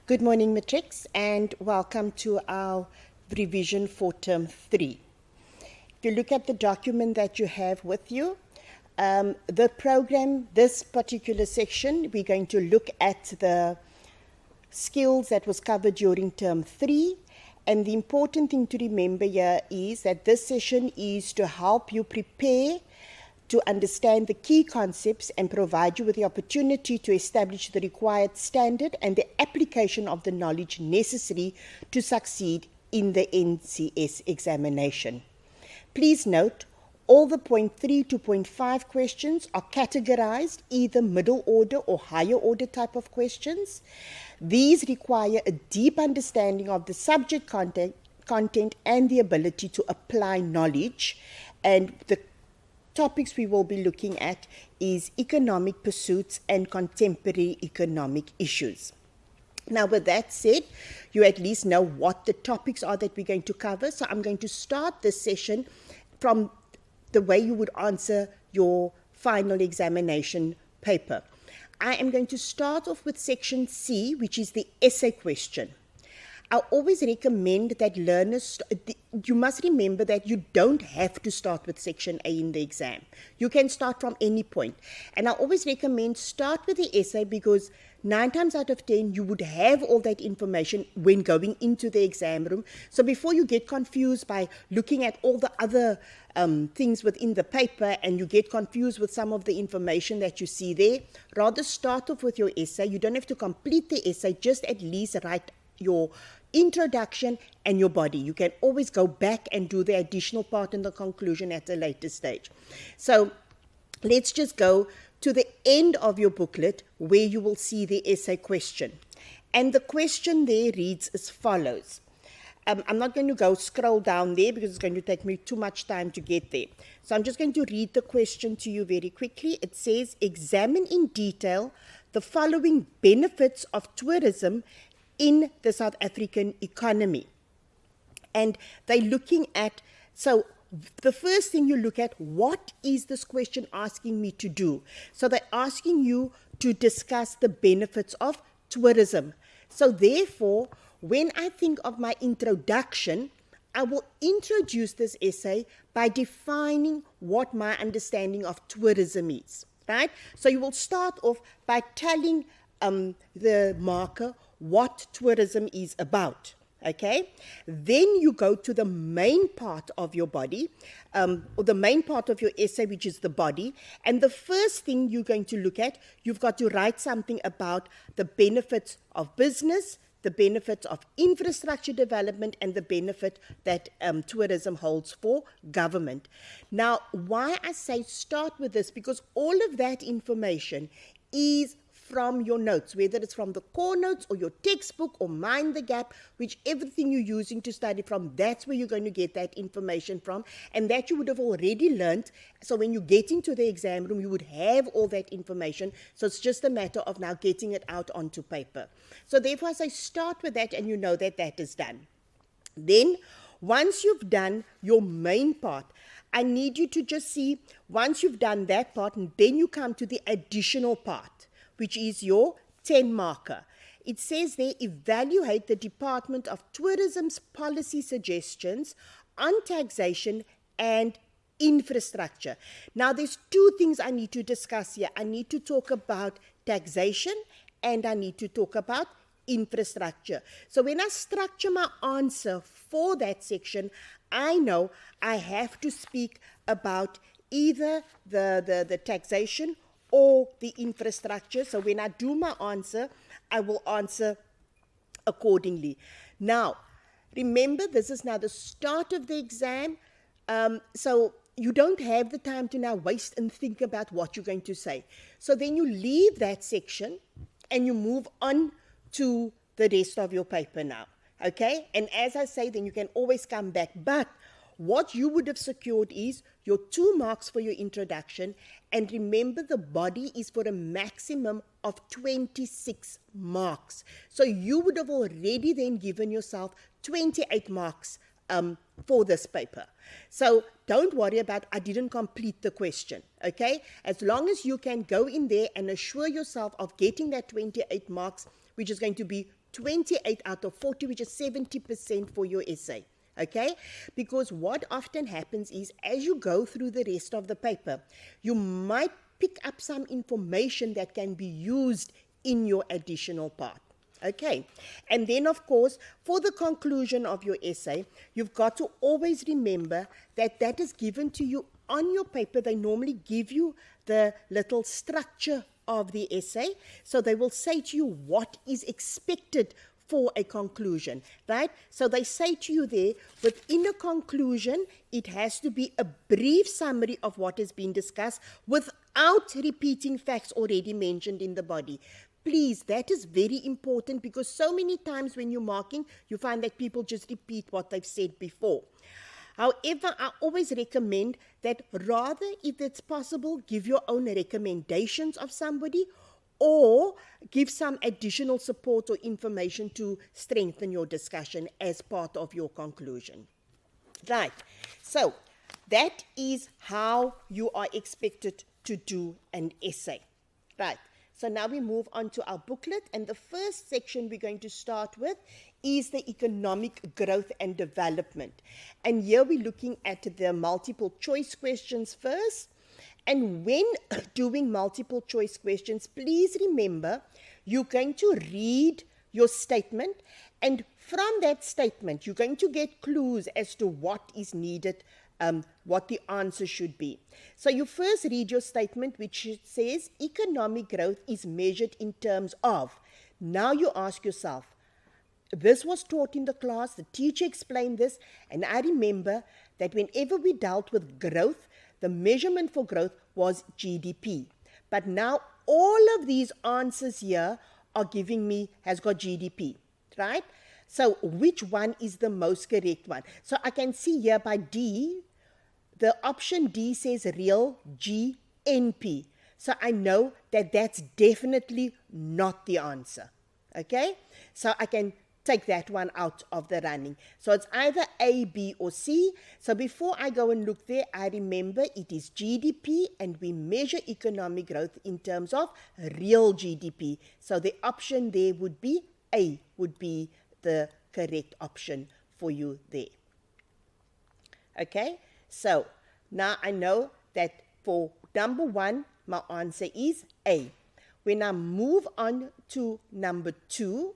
Good morning, Matrix, and welcome to our revision for Term 3. If you look at the document that you have with you, the program, this particular section, we're going to look at the skills that was covered during Term 3. And the important thing to remember here is that this session is to help you prepare to understand the key concepts and provide you with the opportunity to establish the required standard and the application of the knowledge necessary to succeed in the NCS examination. Please note, all the point 3 to point 5 questions are categorized either middle order or higher order type of questions. These require a deep understanding of the subject content and the ability to apply knowledge, and the topics we will be looking at is economic pursuits and contemporary economic issues. Now, with that said, you at least know what the topics are that we're going to cover. So I'm going to start this session from the way you would answer your final examination paper. I am going to start off with section C, which is the essay question. I always recommend that learners, you must remember that you don't have to start with section A in the exam. You can start from any point. And I always recommend start with the essay because 9 times out of 10, you would have all that information when going into the exam room. So before you get confused by looking at all the other things within the paper and you get confused with some of the information that you see there, rather start off with your essay. You don't have to complete the essay, just at least write your introduction and your body. You can always go back and do the additional part in the conclusion at a later stage. So let's just go to the end of your booklet where you will see the essay question. And the question there reads as follows. I'm not going to go scroll down there because it's going to take me too much time to get there. So I'm just going to read the question to you very quickly. It says, examine in detail the following benefits of tourism in the South African economy. And they're looking at, so the first thing you look at, what is this question asking me to do? So they're asking you to discuss the benefits of tourism. So therefore, when I think of my introduction, I will introduce this essay by defining what my understanding of tourism is, right? So you will start off by telling the marker what tourism is about, okay? Then you go to the main part of your body, or the main part of your essay, which is the body. And the first thing you're going to look at, you've got to write something about the benefits of business, the benefits of infrastructure development, and the benefit that tourism holds for government. Now, why I say start with this, because all of that information is from your notes, whether it's from the core notes or your textbook or Mind the Gap, whichever thing you're using to study from, that's where you're going to get that information from, and that you would have already learned. So when you get into the exam room, you would have all that information. So it's just a matter of now getting it out onto paper. So therefore, as I start with that, and you know that that is done. Then, once you've done your main part, I need you to just see, once you've done that part, and then you come to the additional part, which is your 10 marker. It says there, evaluate the Department of Tourism's policy suggestions on taxation and infrastructure. Now, there's 2 things I need to discuss here. I need to talk about taxation and I need to talk about infrastructure. So when I structure my answer for that section, I know I have to speak about either the taxation or the infrastructure. So when I do my answer, I will answer accordingly. Now, remember, this is now the start of the exam. So you don't have the time to now waste and think about what you're going to say. So then you leave that section and you move on to the rest of your paper now. Okay? And as I say, then you can always come back. But what you would have secured is your 2 marks for your introduction. And remember, the body is for a maximum of 26 marks. So you would have already then given yourself 28 marks for this paper. So don't worry about, I didn't complete the question, okay? As long as you can go in there and assure yourself of getting that 28 marks, which is going to be 28 out of 40, which is 70% for your essay. Okay, because what often happens is as you go through the rest of the paper, you might pick up some information that can be used in your additional part. Okay, and then of course, for the conclusion of your essay, you've got to always remember that that is given to you on your paper. They normally give you the little structure of the essay, so they will say to you what is expected for a conclusion, right? So they say to you there, within a conclusion, it has to be a brief summary of what has been discussed without repeating facts already mentioned in the body. Please, that is very important, because so many times when you're marking, you find that people just repeat what they've said before. However, I always recommend that rather, if it's possible, give your own recommendations of somebody, or give some additional support or information to strengthen your discussion as part of your conclusion. Right, so that is how you are expected to do an essay. Right, so now we move on to our booklet, and the first section we're going to start with is the economic growth and development. And here we're looking at the multiple choice questions first. And when doing multiple choice questions, please remember you're going to read your statement, and from that statement you're going to get clues as to what is needed, what the answer should be. So you first read your statement, which says economic growth is measured in terms of. Now you ask yourself, this was taught in the class, the teacher explained this, and I remember that whenever we dealt with growth, the measurement for growth was GDP. But now all of these answers here are giving me, has got GDP, right? So which one is the most correct one? So I can see here by D, the option D says real GNP. So I know that that's definitely not the answer, okay? So I can take that one out of the running. So it's either A, B, or C. So before I go and look there, I remember it is GDP, and we measure economic growth in terms of real GDP. So the option there would be A, would be the correct option for you there. Okay, so now I know that for number one, my answer is A. When I move on to number two,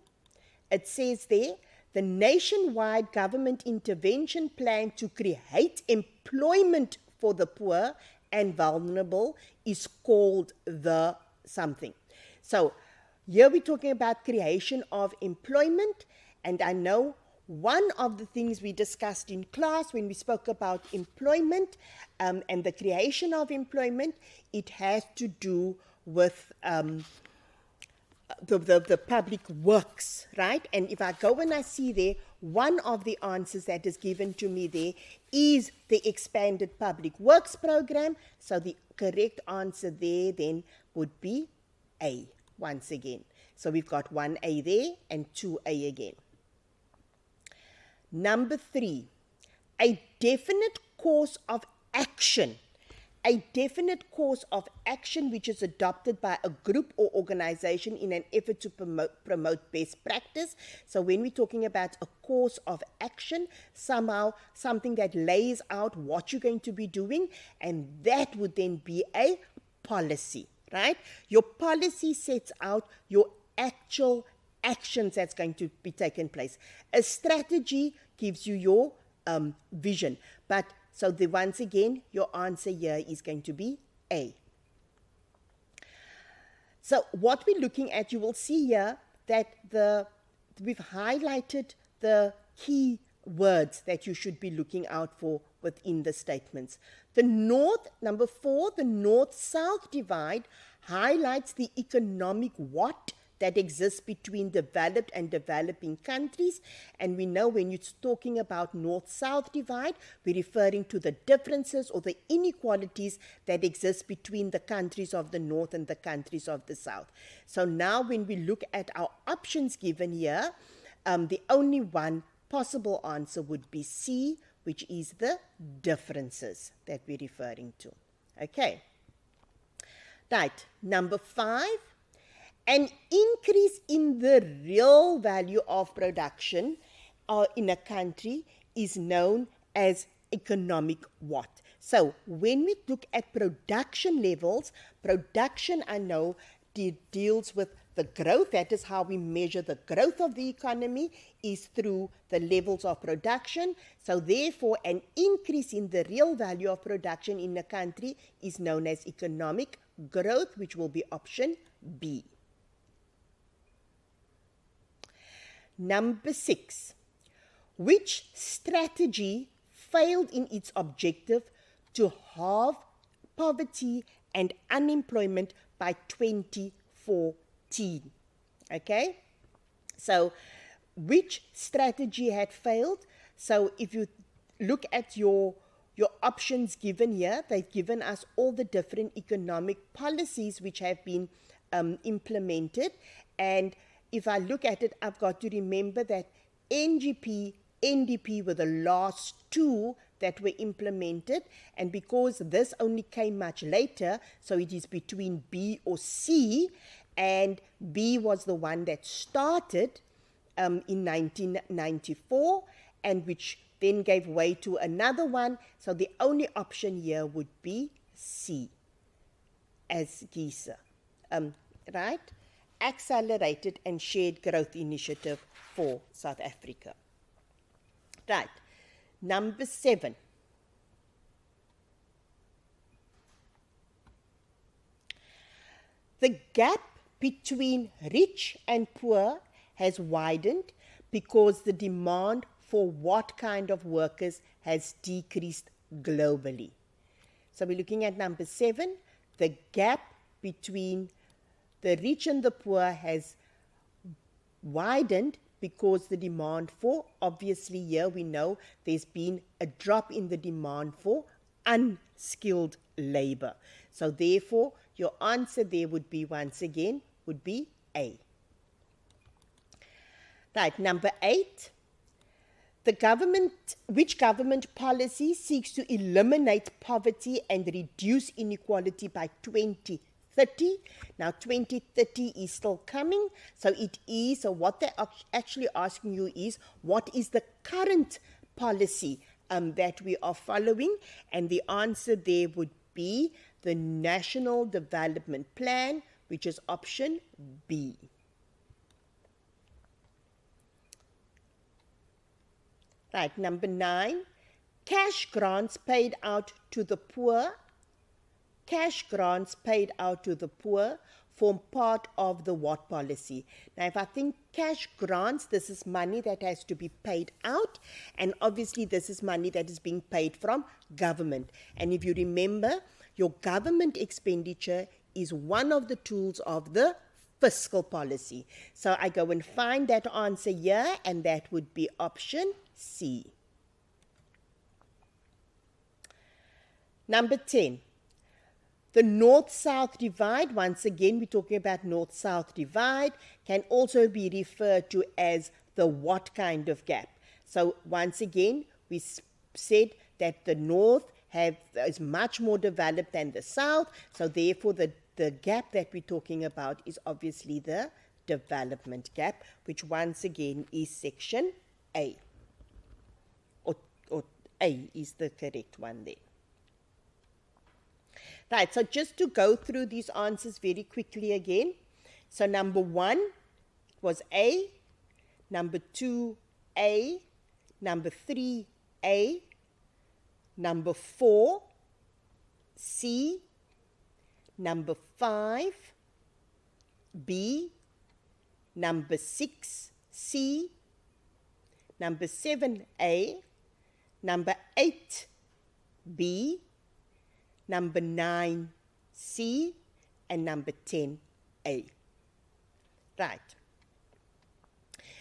it says there, the nationwide government intervention plan to create employment for the poor and vulnerable is called the something. So here we're talking about creation of employment, and I know one of the things we discussed in class when we spoke about employment and the creation of employment, it has to do with the public works, right? And if I go and I see there, one of the answers that is given to me there is the expanded public works program. So the correct answer there then would be A once again. So we've got 1A there and 2A again. Number 3, a definite course of action. A definite course of action which is adopted by a group or organization in an effort to promote best practice. So when we're talking about a course of action, somehow something that lays out what you're going to be doing, and that would then be a policy, right? Your policy sets out your actual actions that's going to be taken place. A strategy gives you your vision, but so once again, your answer here is going to be A. So what we're looking at, you will see here that we've highlighted the key words that you should be looking out for within the statements. Number 4, the north-south divide highlights the economic what that exists between developed and developing countries. And we know when you're talking about north-south divide, we're referring to the differences or the inequalities that exist between the countries of the north and the countries of the south. So now when we look at our options given here, the only one possible answer would be C, which is the differences that we're referring to. Okay. Right, number 5. An increase in the real value of production in a country is known as economic what? So when we look at production levels, production I know deals with the growth. That is how we measure the growth of the economy, is through the levels of production. So therefore, an increase in the real value of production in a country is known as economic growth, which will be option B. Number 6. Which strategy failed in its objective to halve poverty and unemployment by 2014? Okay, so which strategy had failed? So if you look at your options given here, they've given us all the different economic policies which have been implemented. And if I look at it, I've got to remember that NGP, NDP were the last two that were implemented, and because this only came much later, so it is between B or C, and B was the one that started in 1994, and which then gave way to another one. So the only option here would be C, as Gisa, right? Accelerated and Shared Growth Initiative for South Africa. Right, number 7. The gap between rich and poor has widened because the demand for what kind of workers has decreased globally. So we're looking at number 7. The gap between the rich and the poor has widened because the demand for, obviously here we know there's been a drop in the demand for unskilled labor. So therefore, your answer there would be, once again, would be A. Right, number 8. Which government policy seeks to eliminate poverty and reduce inequality by 2030? Now 2030 is still coming, so it is, so what they're actually asking you is, what is the current policy that we are following? And the answer there would be the National Development Plan, which is option B. Right, number 9, cash grants paid out to the poor. Cash grants paid out to the poor form part of the what policy? Now, if I think cash grants, this is money that has to be paid out, and obviously this is money that is being paid from government. And if you remember, your government expenditure is one of the tools of the fiscal policy. So I go and find that answer here, and that would be option C. Number 10. The North-South divide, once again we're talking about North-South divide, can also be referred to as the what kind of gap. So once again, we said that the North is much more developed than the South, so therefore the gap that we're talking about is obviously the development gap, which once again is section A. Or A is the correct one there. Right, so just to go through these answers very quickly again. So number 1 was A, number 2, A, number 3, A, number 4, C, number 5, B, number 6, C, number 7, A, number 8, B, number 9, C, and number 10, A. Right.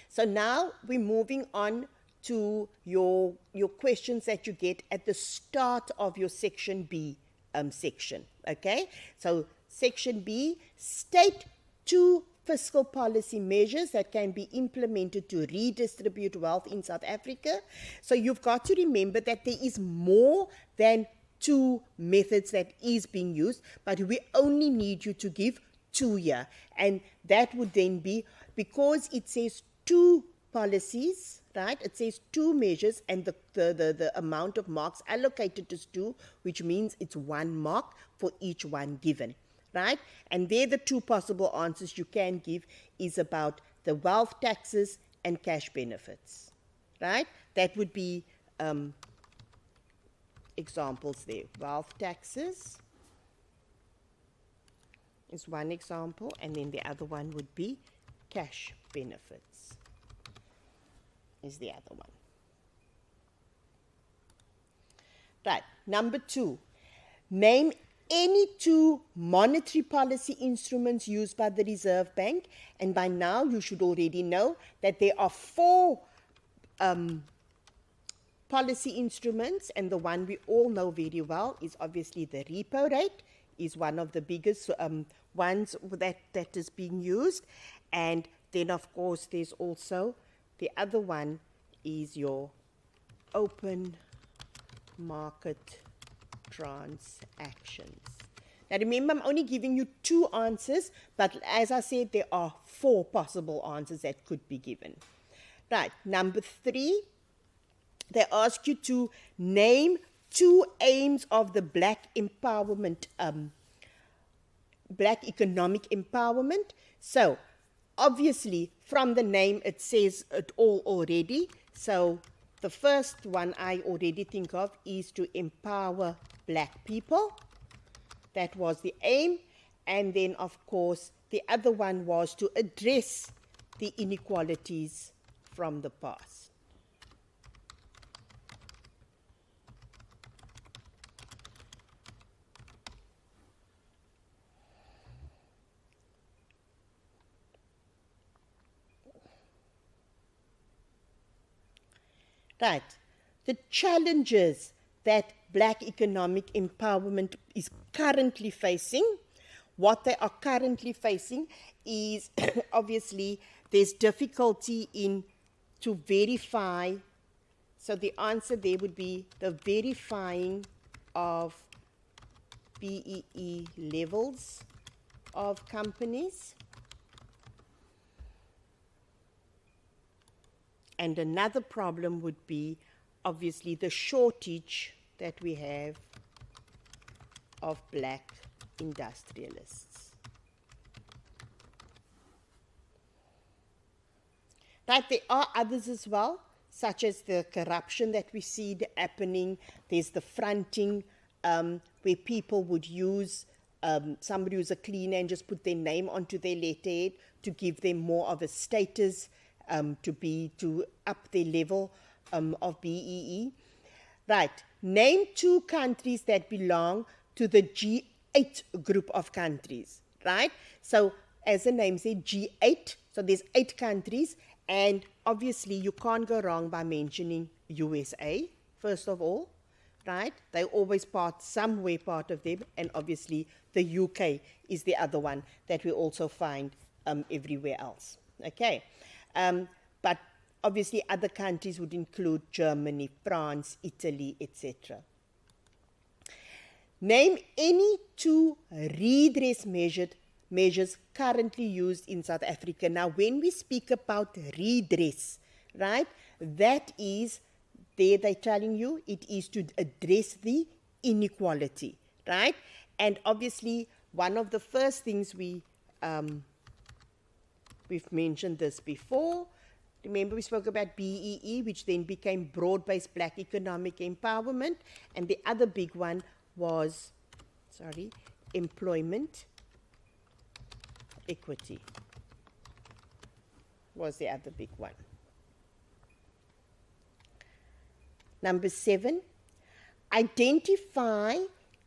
So now we're moving on to your questions that you get at the start of your section B section. Okay? So section B, state 2 fiscal policy measures that can be implemented to redistribute wealth in South Africa. So you've got to remember that there is more than 2 methods that is being used, but we only need you to give 2 here. And that would then be, because it says 2 policies, right? It says 2 measures, and the amount of marks allocated is 2, which means it's 1 mark for each one given, right? And there the 2 possible answers you can give is about the wealth taxes and cash benefits, right? That would be examples there. Wealth taxes is one example, and then the other one would be cash benefits is the other one. Right, number 2, name any 2 monetary policy instruments used by the Reserve Bank. And by now you should already know that there are 4 policy instruments, and the one we all know very well is obviously the repo rate, is one of the biggest ones that is being used. And then of course there's also the other one is your open market transactions. Now remember, I'm only giving you 2 answers, but as I said, there are 4 possible answers that could be given. Right, number 3, they ask you to name 2 aims of the black empowerment, black economic empowerment. So obviously from the name it says it all already. So the first one I already think of is to empower black people. That was the aim. And then of course the other one was to address the inequalities from the past. Right. The challenges that black economic empowerment is currently facing, what they are currently facing is obviously there's difficulty in to verify. So the answer there would be the verifying of BEE levels of companies. And another problem would be obviously the shortage that we have of black industrialists. Right, there are others as well, such as the corruption that we see happening. There's the fronting, where people would use, somebody who's a cleaner and just put their name onto their letterhead to give them more of a status, to up their level of BEE. Right, name 2 countries that belong to the G8 group of countries, right? So as the name says, G8, so there's 8 countries, and obviously you can't go wrong by mentioning USA, first of all, right? They always somewhere part of them, and obviously the UK is the other one that we also find everywhere else, okay? But obviously other countries would include Germany, France, Italy, etc. Name any 2 redress measures currently used in South Africa. Now, when we speak about redress, right, that is, they're telling you it is to address the inequality, right? And obviously, one of the first things we've mentioned this before. Remember, we spoke about BEE, which then became broad-based black economic empowerment. And the other big one was, employment equity was the other big one. Number 7, identify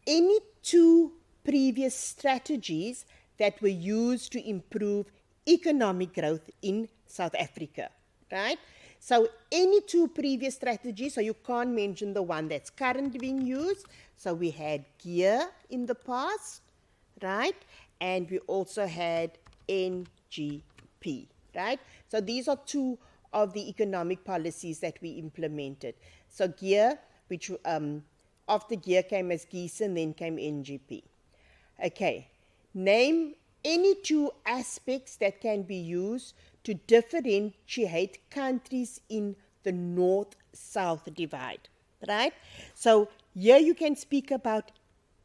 any 2 previous strategies that were used to improve economic growth in South Africa, right? So any 2 previous strategies, so you can't mention the one that's currently being used. So we had GEAR in the past, right? And we also had NGP, right? So these are 2 of the economic policies that we implemented. So GEAR, which after GEAR came as GEAS, and then came NGP. Okay, name any two aspects that can be used to differentiate countries in the North-South divide, right? So here you can speak about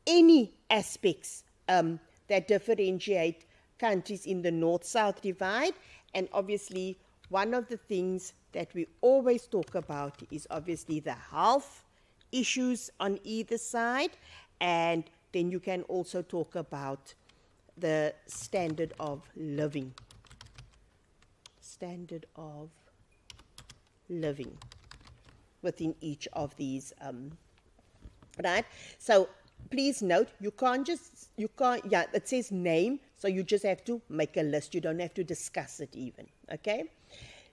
any aspects that differentiate countries in the North-South divide. And obviously, one of the things that we always talk about is obviously the health issues on either side. And then you can also talk about the standard of living. Standard of living within each of these, right? So please note, it says name, so you just have to make a list. You don't have to discuss it even, okay?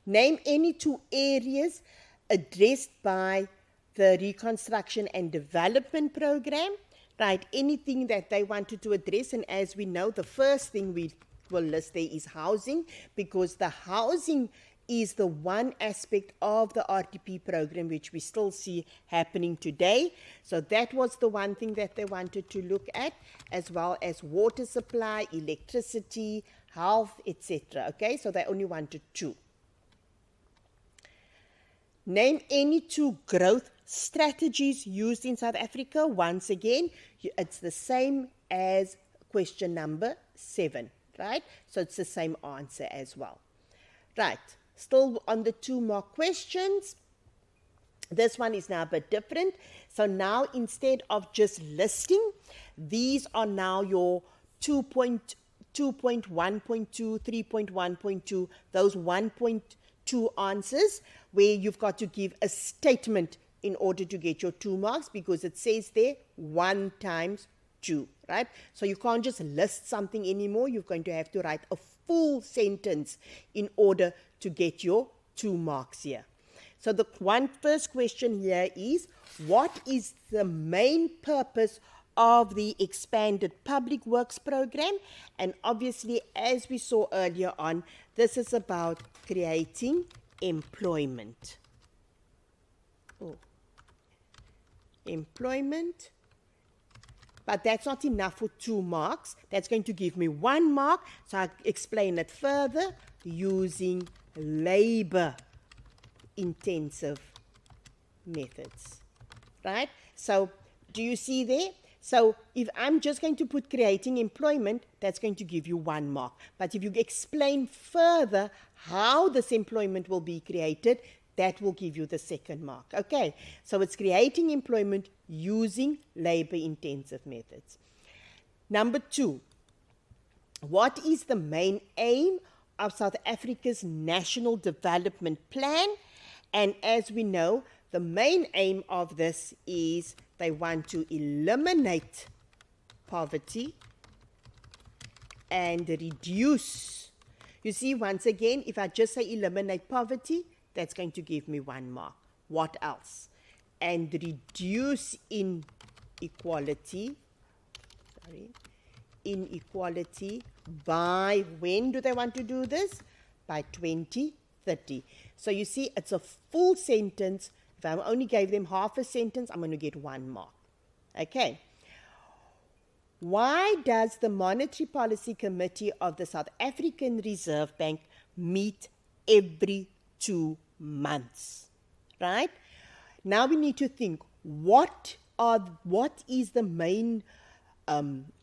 Name any two areas addressed by the Reconstruction and Development Program, right? Anything that they wanted to address, and as we know, the first thing we will list there is housing, because the housing is the one aspect of the RDP program which we still see happening today. So that was the one thing that they wanted to look at, as well as water supply, electricity, health, etc. Okay, so they only wanted two. Name any two growth strategies used in South Africa. Once again, it's the same as question number 7, right? So it's the same answer as well. Right, still on the 2-mark questions. This one is now a bit different. So now instead of just listing, these are now your 2.1.2, 3.1.2, those 1.2 answers, where you've got to give a statement in order to get your 2 marks, because it says there 1 times 2, right? So you can't just list something anymore. You're going to have to write a full sentence in order to get your 2 marks here. So the first question here is, what is the main purpose of the expanded public works program? And obviously, as we saw earlier on, this is about creating employment. Employment. But that's not enough for 2 marks. That's going to give me 1 mark. So I'll explain it further using labor-intensive methods, right? So do you see there? So if I'm just going to put creating employment, that's going to give you 1 mark. But if you explain further how this employment will be created, that will give you the 2nd mark. Okay, so it's creating employment using labor-intensive methods. Number 2, what is the main aim of South Africa's National Development Plan? And as we know, the main aim of this is they want to eliminate poverty and reduce. You see, once again, if I just say eliminate poverty, that's going to give me 1 mark. What else? And reduce inequality. Inequality by, when do they want to do this? By 2030. So you see, it's a full sentence. If I only gave them half a sentence, I'm going to get 1 mark. Okay. Why does the Monetary Policy Committee of the South African Reserve Bank meet every 2 months? Right? Now we need to think, what is the main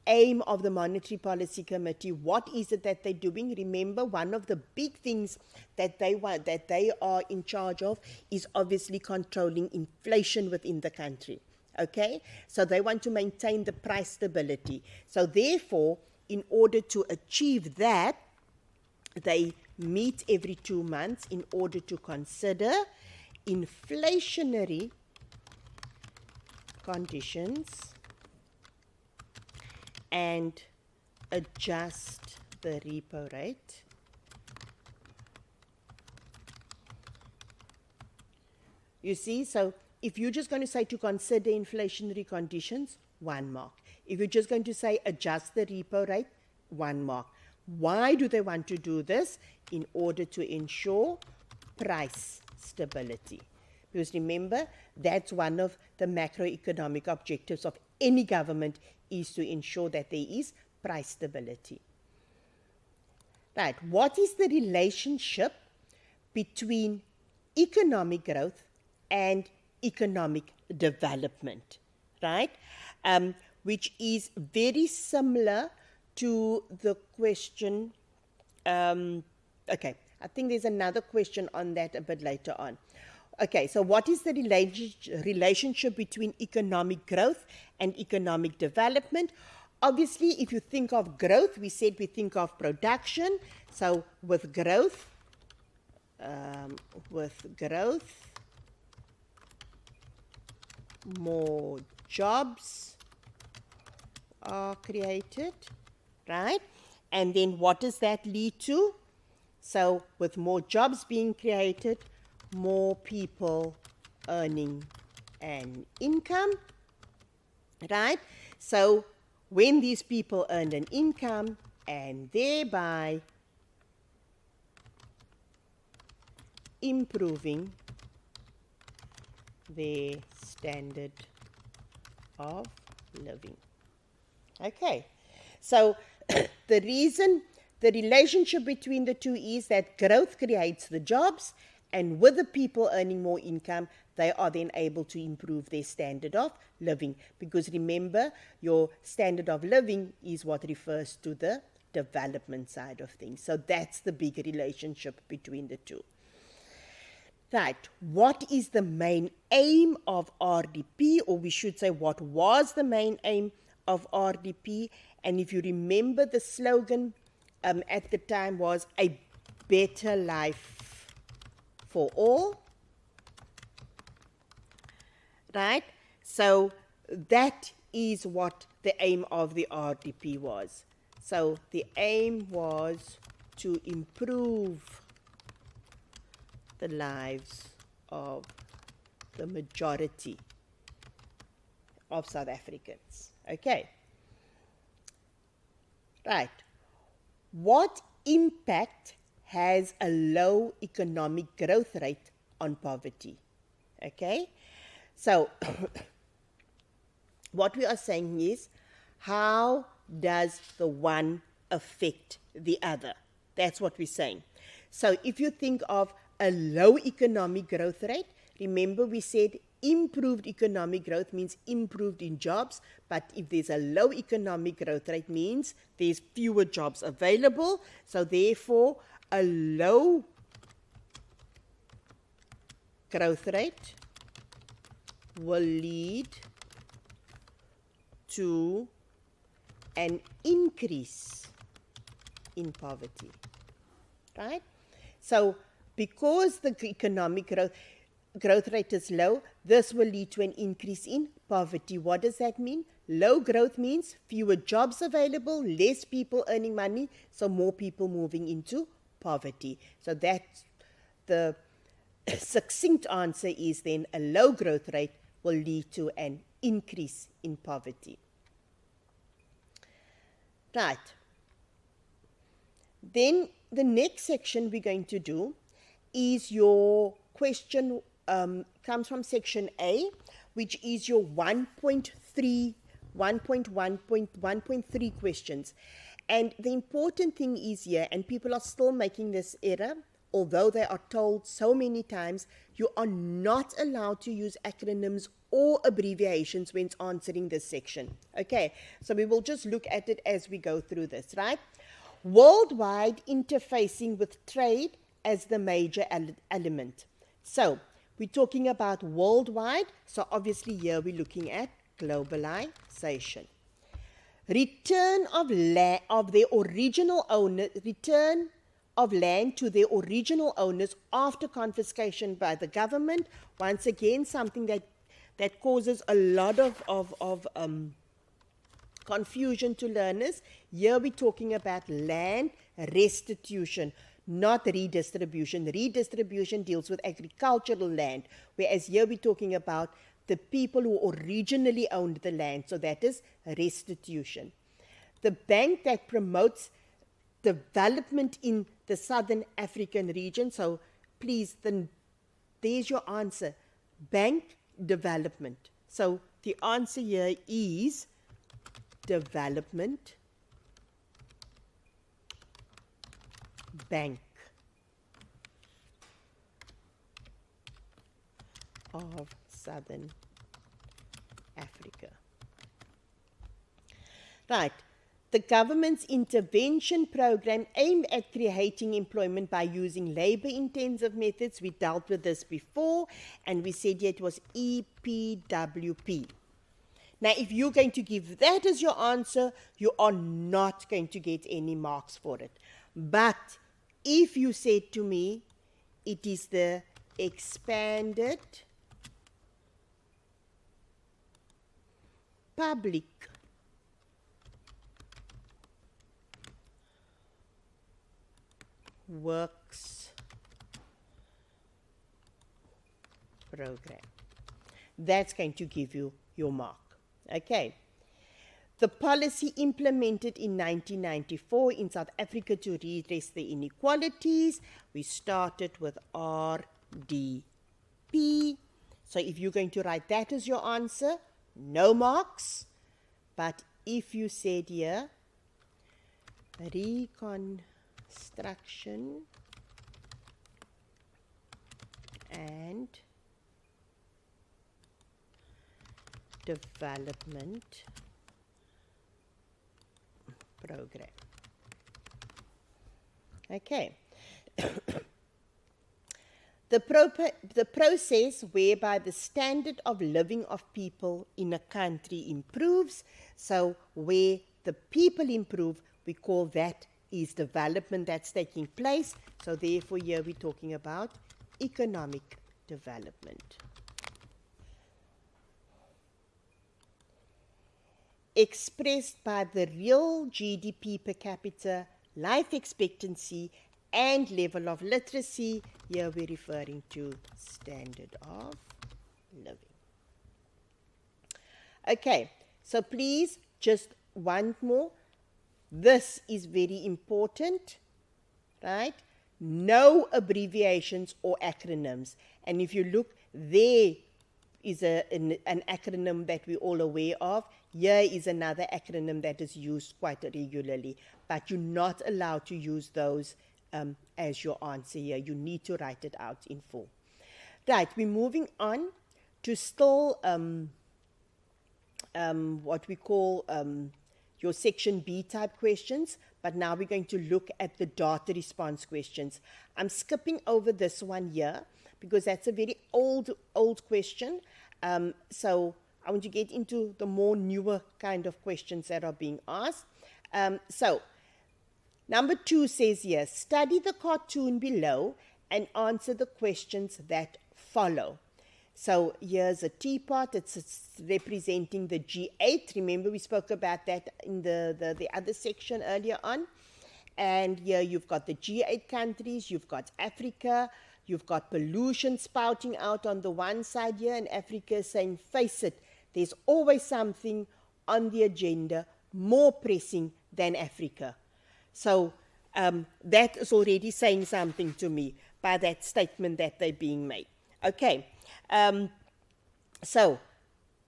aim of the Monetary Policy Committee? What is it that they're doing? Remember, one of the big things that they are in charge of is obviously controlling inflation within the country. Okay, so they want to maintain the price stability. So therefore, in order to achieve that, they meet every 2 months in order to consider inflationary conditions and adjust the repo rate you see. So if you're just going to say to consider inflationary conditions, 1 mark. If you're just going to say adjust the repo rate, 1 mark. Why do they want to do this? In order to ensure price stability. Because remember, that's one of the macroeconomic objectives of any government, is to ensure that there is price stability. Right. What is the relationship between economic growth and economic development? Right? Which is very similar to the question. Okay, I think there's another question on that a bit later on. Okay, so what is the relationship between economic growth and economic development? Obviously, if you think of growth, we said we think of production. So with growth, more jobs are created, right? And then what does that lead to? So with more jobs being created, more people earning an income, right? So when these people earn an income and thereby improving their standard of living. Okay, so the relationship between the two is that growth creates the jobs, and with the people earning more income, they are then able to improve their standard of living. Because remember, your standard of living is what refers to the development side of things. So that's the big relationship between the two. Right, what is the main aim of RDP, or we should say what was the main aim of RDP? And if you remember, the slogan at the time was a better life for all, right? So that is what the aim of the RDP was. So the aim was to improve the lives of the majority of South Africans. Okay. Right. What impact has a low economic growth rate on poverty? Okay. So what we are saying is, how does the one affect the other? That's what we're saying. So if you think of a low economic growth rate, remember we said improved economic growth means improved in jobs, but if there's a low economic growth rate means there's fewer jobs available, so therefore a low growth rate will lead to an increase in poverty, right? So because the economic growth rate is low, this will lead to an increase in poverty. What does that mean? Low growth means fewer jobs available, less people earning money, so more people moving into poverty. So that's the succinct answer is then a low growth rate will lead to an increase in poverty. Right. Then the next section we're going to do is your question, comes from section A, which is your 1.1.3 questions. And the important thing is here, and people are still making this error, although they are told so many times, you are not allowed to use acronyms or abbreviations when answering this section. Okay, so we will just look at it as we go through this, right? Worldwide interfacing with trade as the major element. So we're talking about worldwide, so obviously here we're looking at globalization. Return of land to their original owners after confiscation by the government. Once again, something that causes a lot of confusion to learners. Here we're talking about land restitution, not redistribution. Redistribution deals with agricultural land, whereas here we're talking about the people who originally owned the land, so that is restitution. The bank that promotes development in the Southern African region, so please, there's your answer, bank development. So the answer here is development Bank of Southern Africa. Right. The government's intervention program aimed at creating employment by using labor-intensive methods. We dealt with this before, and we said it was EPWP. Now, if you're going to give that as your answer, you are not going to get any marks for it. But if you said to me, it is the expanded public works program, that's going to give you your mark. Okay. The policy implemented in 1994 in South Africa to redress the inequalities, we started with RDP. So if you're going to write that as your answer, no marks. But if you said here, reconstruction and development program. Okay. The process whereby the standard of living of people in a country improves. So where the people improve, we call that is development that's taking place. So therefore here we're talking about economic development. Expressed by the real GDP per capita, life expectancy, and level of literacy. Here we're referring to standard of living. Okay, so please, just one more. This is very important, right? No abbreviations or acronyms. And if you look, there is an acronym that we're all aware of. Here is another acronym that is used quite regularly. But you're not allowed to use those as your answer here. You need to write it out in full. Right, we're moving on to still what we call your section B type questions, but now we're going to look at the data response questions. I'm skipping over this one here because that's a very old question. So I want to get into the more newer kind of questions that are being asked. So number 2 says here, study the cartoon below and answer the questions that follow. So here's a teapot. It's representing the G8. Remember we spoke about that in the other section earlier on. And here you've got the G8 countries. You've got Africa. You've got pollution spouting out on the one side here. And Africa is saying, face it, there's always something on the agenda more pressing than Africa. So that is already saying something to me by that statement that they're being made. Okay. So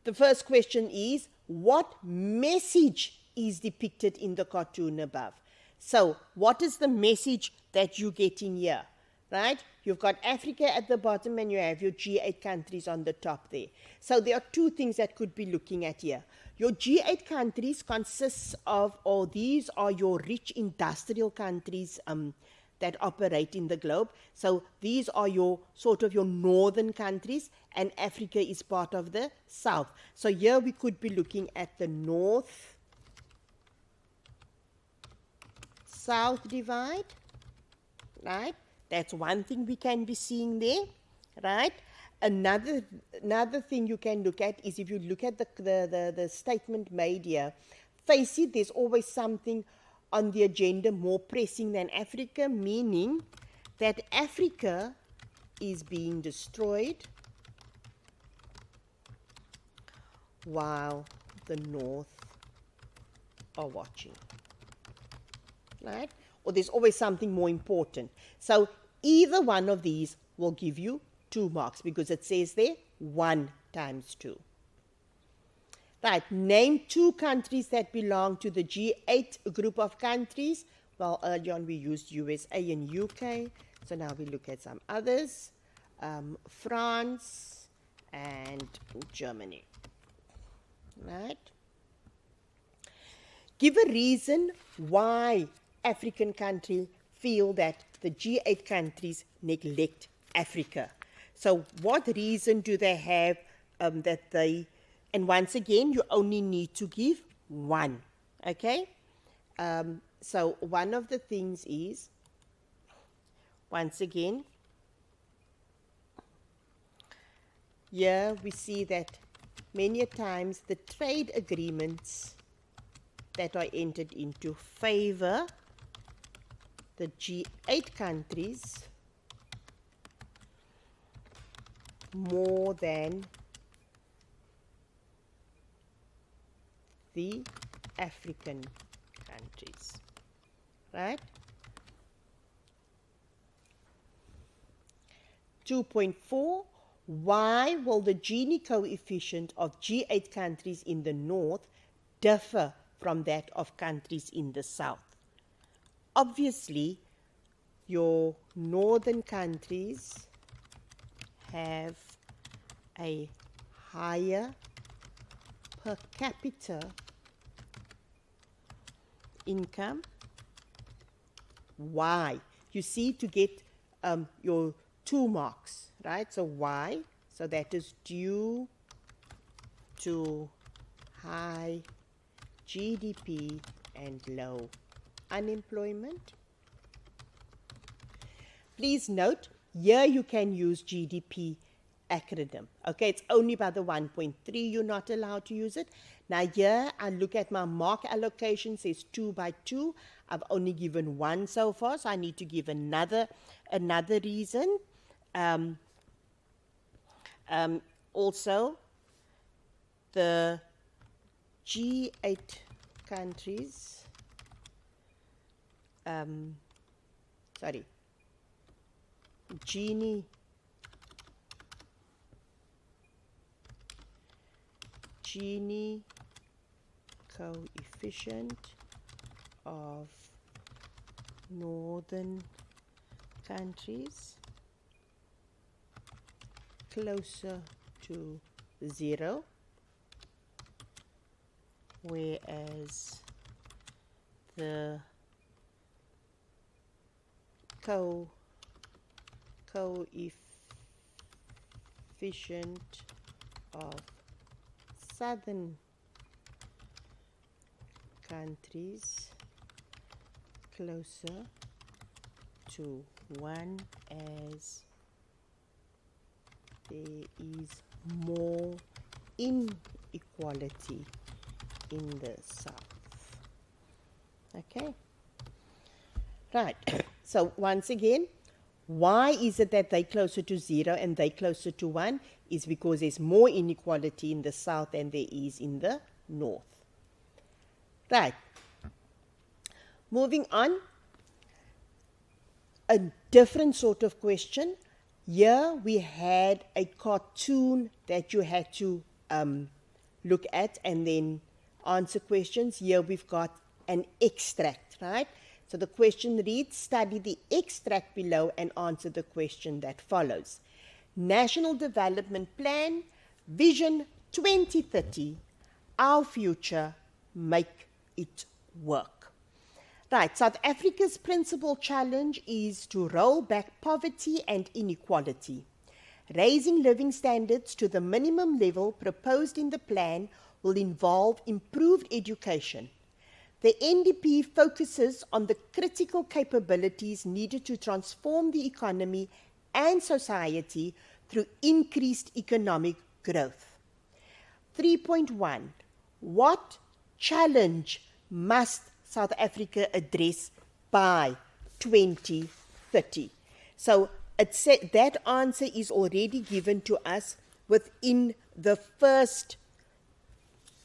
the first question is, what message is depicted in the cartoon above? So what is the message that you're getting here, right? You've got Africa at the bottom and you have your G8 countries on the top there. So there are 2 things that could be looking at here. Your G8 countries consists of, or these are your rich industrial countries that operate in the globe. So these are your sort of your northern countries, and Africa is part of the south. So here we could be looking at the north-south divide, right? That's one thing we can be seeing there, right? Another thing you can look at is if you look at the statement made here, face it, there's always something on the agenda more pressing than Africa, meaning that Africa is being destroyed while the North are watching, right? Or there's always something more important. So either one of these will give you 2 marks because it says there 1 times 2. Right, name 2 countries that belong to the G8 group of countries. Well, earlier on we used USA and UK, so now we look at some others. France and Germany. Right? Give a reason why African countries feel that the G8 countries neglect Africa. So what reason do they have that they, and once again, you only need to give one, okay? So one of the things is, once again, here we see that many a times the trade agreements that are entered into favor the G8 countries more than the African countries, right? 2.4, why will the Gini coefficient of G8 countries in the north differ from that of countries in the south? Obviously, your northern countries have a higher per capita income. Why? You see, to get your 2 marks, right? So why? So that is due to high GDP and low unemployment. Please note, here you can use GDP acronym. Okay, it's only by the 1.3 you're not allowed to use it. Now here I look at my mark allocation, says 2 by 2. I've only given 1 so far, so I need to give another reason. Also, the G8 countries, Gini coefficient of northern countries closer to 0, whereas the coefficient of southern countries closer to 1, as there is more inequality in the south. Okay, right. So once again, why is it that they closer to 0 and they closer to 1? Is because there's more inequality in the south than there is in the north. Right. Moving on, a different sort of question. Here we had a cartoon that you had to look at and then answer questions. Here we've got an extract, right? So the question reads, study the extract below and answer the question that follows. National Development Plan, Vision 2030, our future, make it work. Right, South Africa's principal challenge is to roll back poverty and inequality. Raising living standards to the minimum level proposed in the plan will involve improved education. The NDP focuses on the critical capabilities needed to transform the economy and society through increased economic growth. 3.1. What challenge must South Africa address by 2030? So that answer is already given to us within the first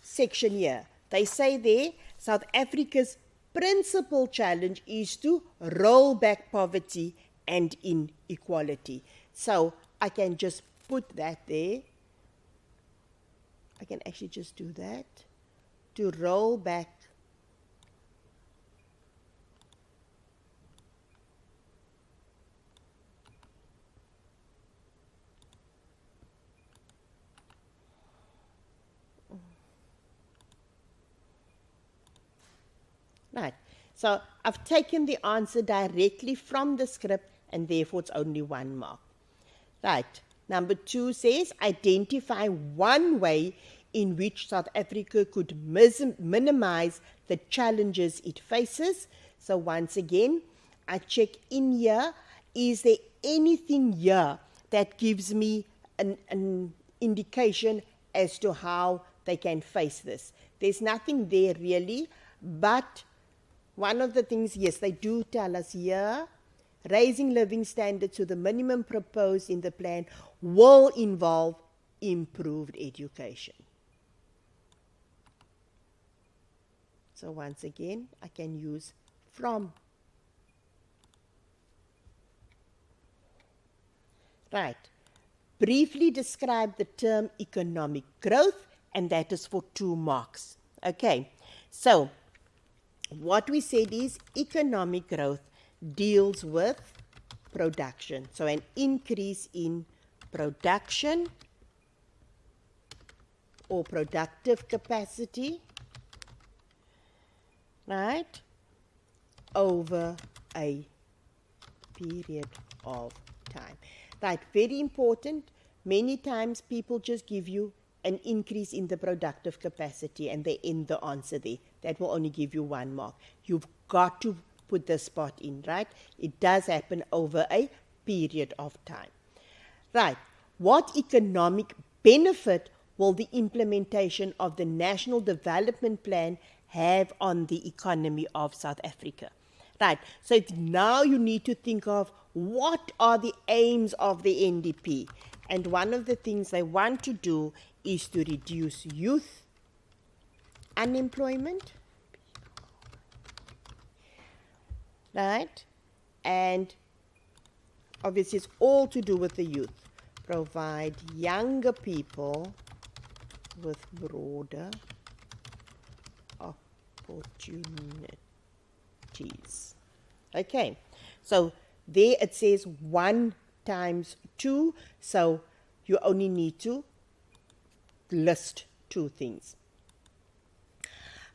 section here. They say there, South Africa's principal challenge is to roll back poverty and inequality. So I can just put that there. I can actually just do that. To roll back Right. So I've taken the answer directly from the script and therefore it's only 1 mark. Right. Number 2 says identify one way in which South Africa could minimize the challenges it faces. So once again, I check in here, is there anything here that gives me an indication as to how they can face this? There's nothing there really, but one of the things, yes, they do tell us here, raising living standards to the minimum proposed in the plan will involve improved education. So once again, I can use from. Right. Briefly describe the term economic growth, and that is for 2 marks. Okay. So what we said is economic growth deals with production. So an increase in production or productive capacity, right, over a period of time. Right, very important. Many times people just give you an increase in the productive capacity and they end the answer there. That will only give you 1 mark. You've got to put the spot in, right? It does happen over a period of time. Right, what economic benefit will the implementation of the National Development Plan have on the economy of South Africa? Right, so now you need to think of what are the aims of the NDP. And one of the things they want to do is to reduce youth unemployment, right? And obviously it's all to do with the youth. Provide younger people with broader opportunities. Okay, so there it says 1 times 2, so you only need to list 2 things.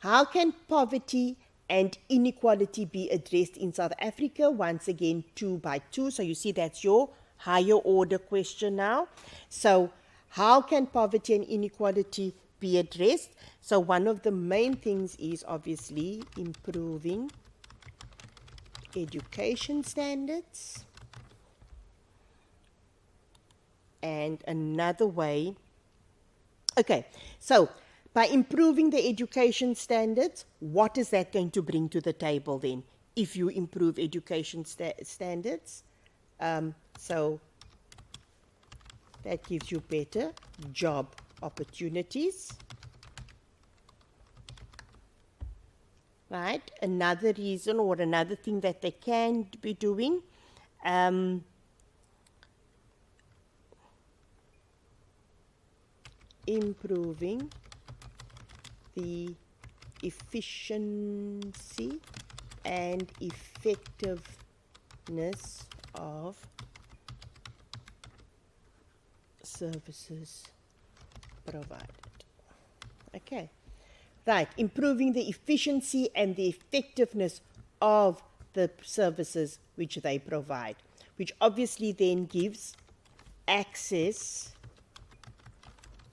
How can poverty and inequality be addressed in South Africa? Once again, 2 by 2. So you see that's your higher order question now. So how can poverty and inequality be addressed? So one of the main things is obviously improving education standards. And another way, okay, so by improving the education standards, what is that going to bring to the table then? If you improve education standards, so that gives you better job opportunities, right? Another reason or another thing that they can be doing, improving the efficiency and effectiveness of services provided. Okay, right, improving the efficiency and the effectiveness of the services which they provide, which obviously then gives access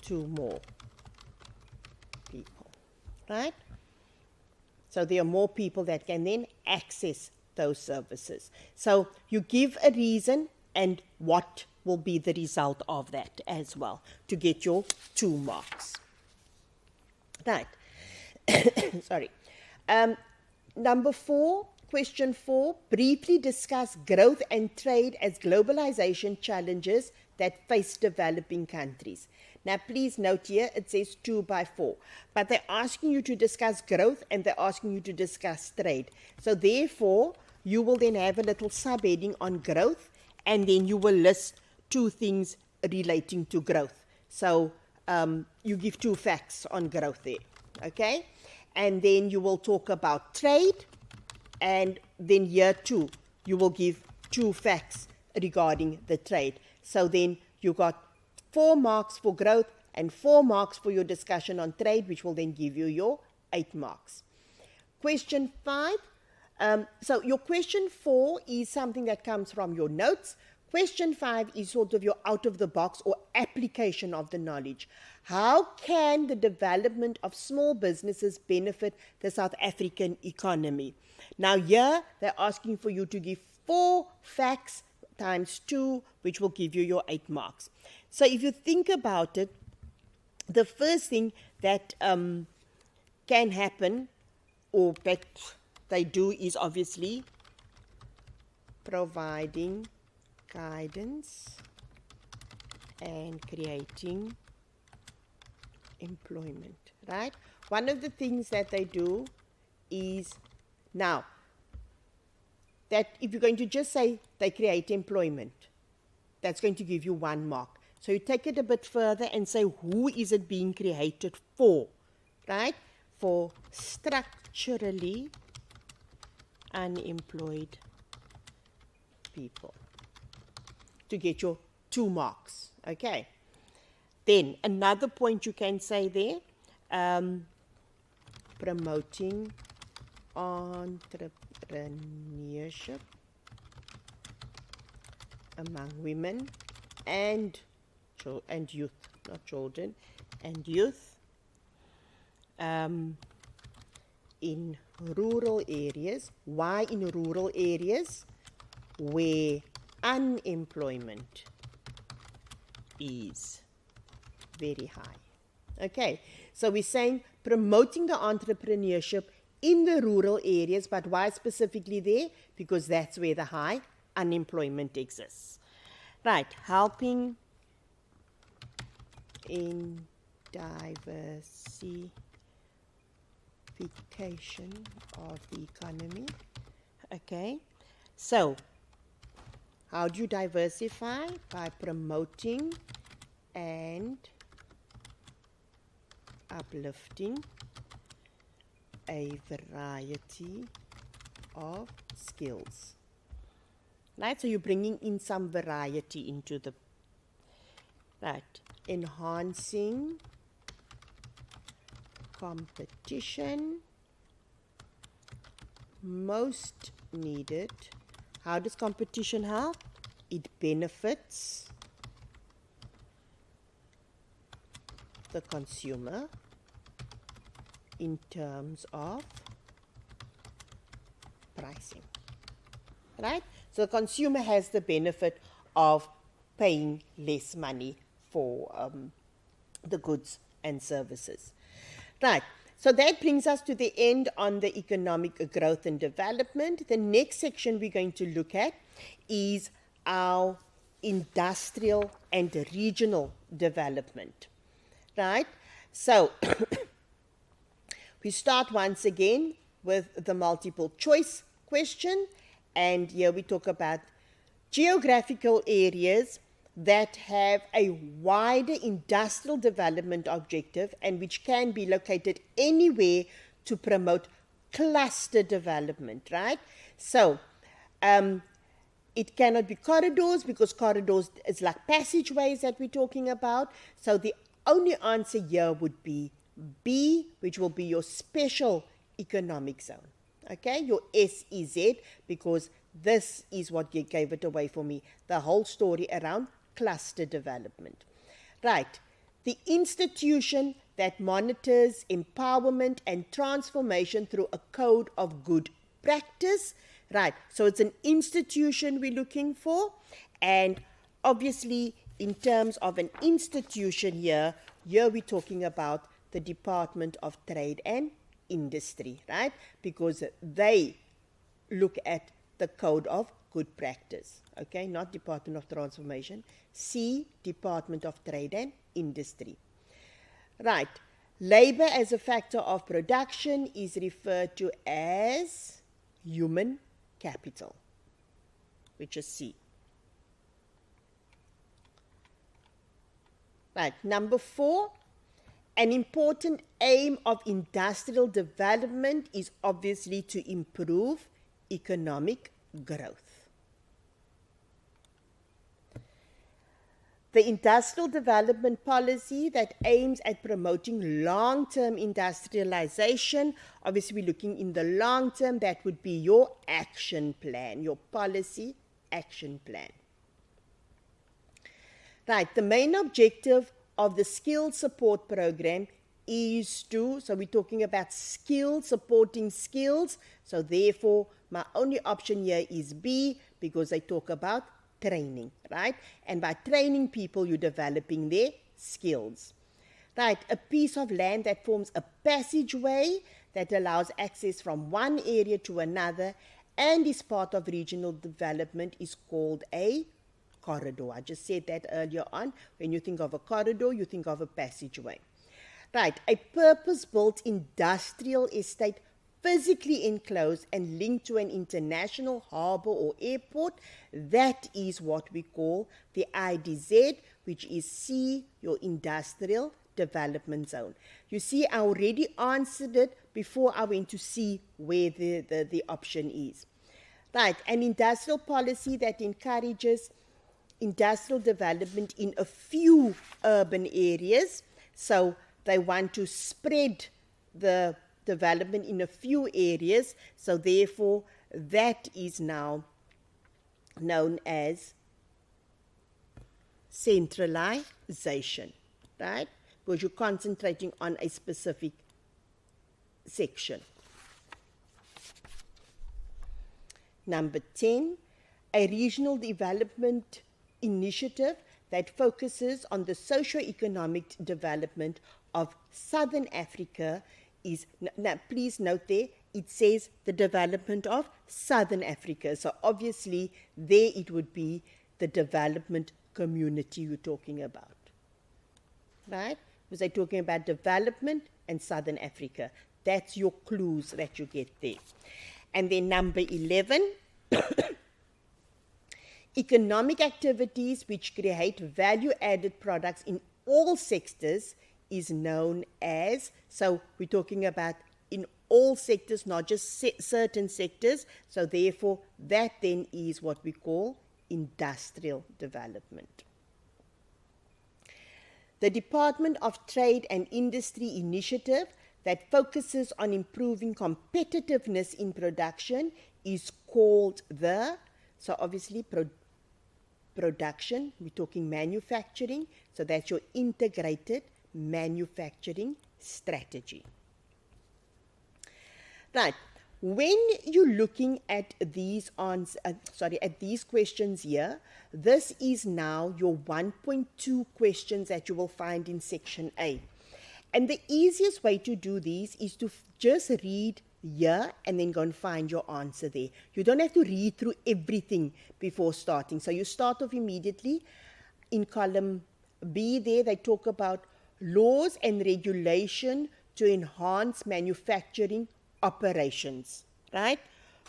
to more people, right? So there are more people that can then access those services. So you give a reason and what will be the result of that as well to get your 2 marks. Right. Sorry. Number 4, question 4, briefly discuss growth and trade as globalization challenges that face developing countries. Now, please note here, it says 2 by 4, but they're asking you to discuss growth and they're asking you to discuss trade. So therefore, you will then have a little subheading on growth, and then you will list 2 things relating to growth. So you give 2 facts on growth there, okay? And then you will talk about trade, and then here too, you will give 2 facts regarding the trade. So then you got 4 marks for growth, and 4 marks for your discussion on trade, which will then give you your 8 marks. Question 5. So your question 4 is something that comes from your notes. Question 5 is sort of your out-of-the-box or application of the knowledge. How can the development of small businesses benefit the South African economy? Now here, they're asking for you to give 4 facts times 2, which will give you your 8 marks. So if you think about it, the first thing that can happen, or that they do, is obviously providing guidance and creating employment, right? One of the things that they do is, now, that if you're going to just say they create employment, that's going to give you 1 mark. So you take it a bit further and say, who is it being created for, right? For structurally unemployed people, to get your 2 marks, okay? Then another point you can say there, promoting entrepreneurship among women and youth, not children, and youth in rural areas. Why in rural areas? Where unemployment is very high. Okay, so we're saying promoting the entrepreneurship in the rural areas, but why specifically there? Because that's where the high unemployment exists. Right, helping in diversification of the economy. Okay, so how do you diversify? By promoting and uplifting a variety of skills. Right, so you're bringing in some variety into the, right, enhancing competition, most needed. How does competition help? It benefits the consumer in terms of pricing, right? So the consumer has the benefit of paying less money for the goods and services. Right, so that brings us to the end on the economic growth and development. The next section we're going to look at is our industrial and regional development. Right, so we start once again with the multiple choice question, and here we talk about geographical areas that have a wider industrial development objective and which can be located anywhere to promote cluster development, right? So it cannot be corridors, because corridors is like passageways that we're talking about. So the only answer here would be B, which will be your special economic zone. Okay, your SEZ, because this is what you gave it away for me, the whole story around cluster development. Right, the institution that monitors empowerment and transformation through a code of good practice. Right, so it's an institution we're looking for, and obviously in terms of an institution here we're talking about the Department of Trade and Industry, right? Because they look at the code of good practice, okay? Not Department of Transformation. C, Department of Trade and Industry. Right, labor as a factor of production is referred to as human capital, which is C. Right, number 4, an important aim of industrial development is obviously to improve economic growth. The industrial development policy that aims at promoting long-term industrialization. Obviously, we're looking in the long term. That would be your action plan, your policy action plan. Right, the main objective of the skill support program is to, so we're talking about skills, supporting skills. So therefore, my only option here is B, because they talk about training, right? And by training people, you're developing their skills. Right, a piece of land that forms a passageway that allows access from one area to another and is part of regional development is called a corridor. I just said that earlier on. When you think of a corridor, you think of a passageway. Right, a purpose-built industrial estate physically enclosed and linked to an international harbor or airport, that is what we call the IDZ, which is C, your industrial development zone. You see, I already answered it before I went to see where the option is. Right, an industrial policy that encourages industrial development in a few urban areas. So they want to spread the development in a few areas. So therefore, that is now known as centralization, right? Because you're concentrating on a specific section. Number 10, a regional development initiative that focuses on the socio-economic development of Southern Africa is, now please note there, it says the development of Southern Africa. So obviously there it would be the development community you're talking about, right? Because they're talking about development and Southern Africa. That's your clues that you get there. And then number 11, economic activities which create value-added products in all sectors is known as, so we're talking about in all sectors, not just certain sectors. So therefore, that then is what we call industrial development. The Department of Trade and Industry initiative that focuses on improving competitiveness in production is called the, so obviously production, we're talking manufacturing, so that's your integrated manufacturing strategy. Right, when you're looking at these at these questions here, this is now your 1.2 questions that you will find in section A. And the easiest way to do these is to just read here and then go and find your answer there. You don't have to read through everything before starting. So you start off immediately in column B there. They talk about laws and regulation to enhance manufacturing operations, right?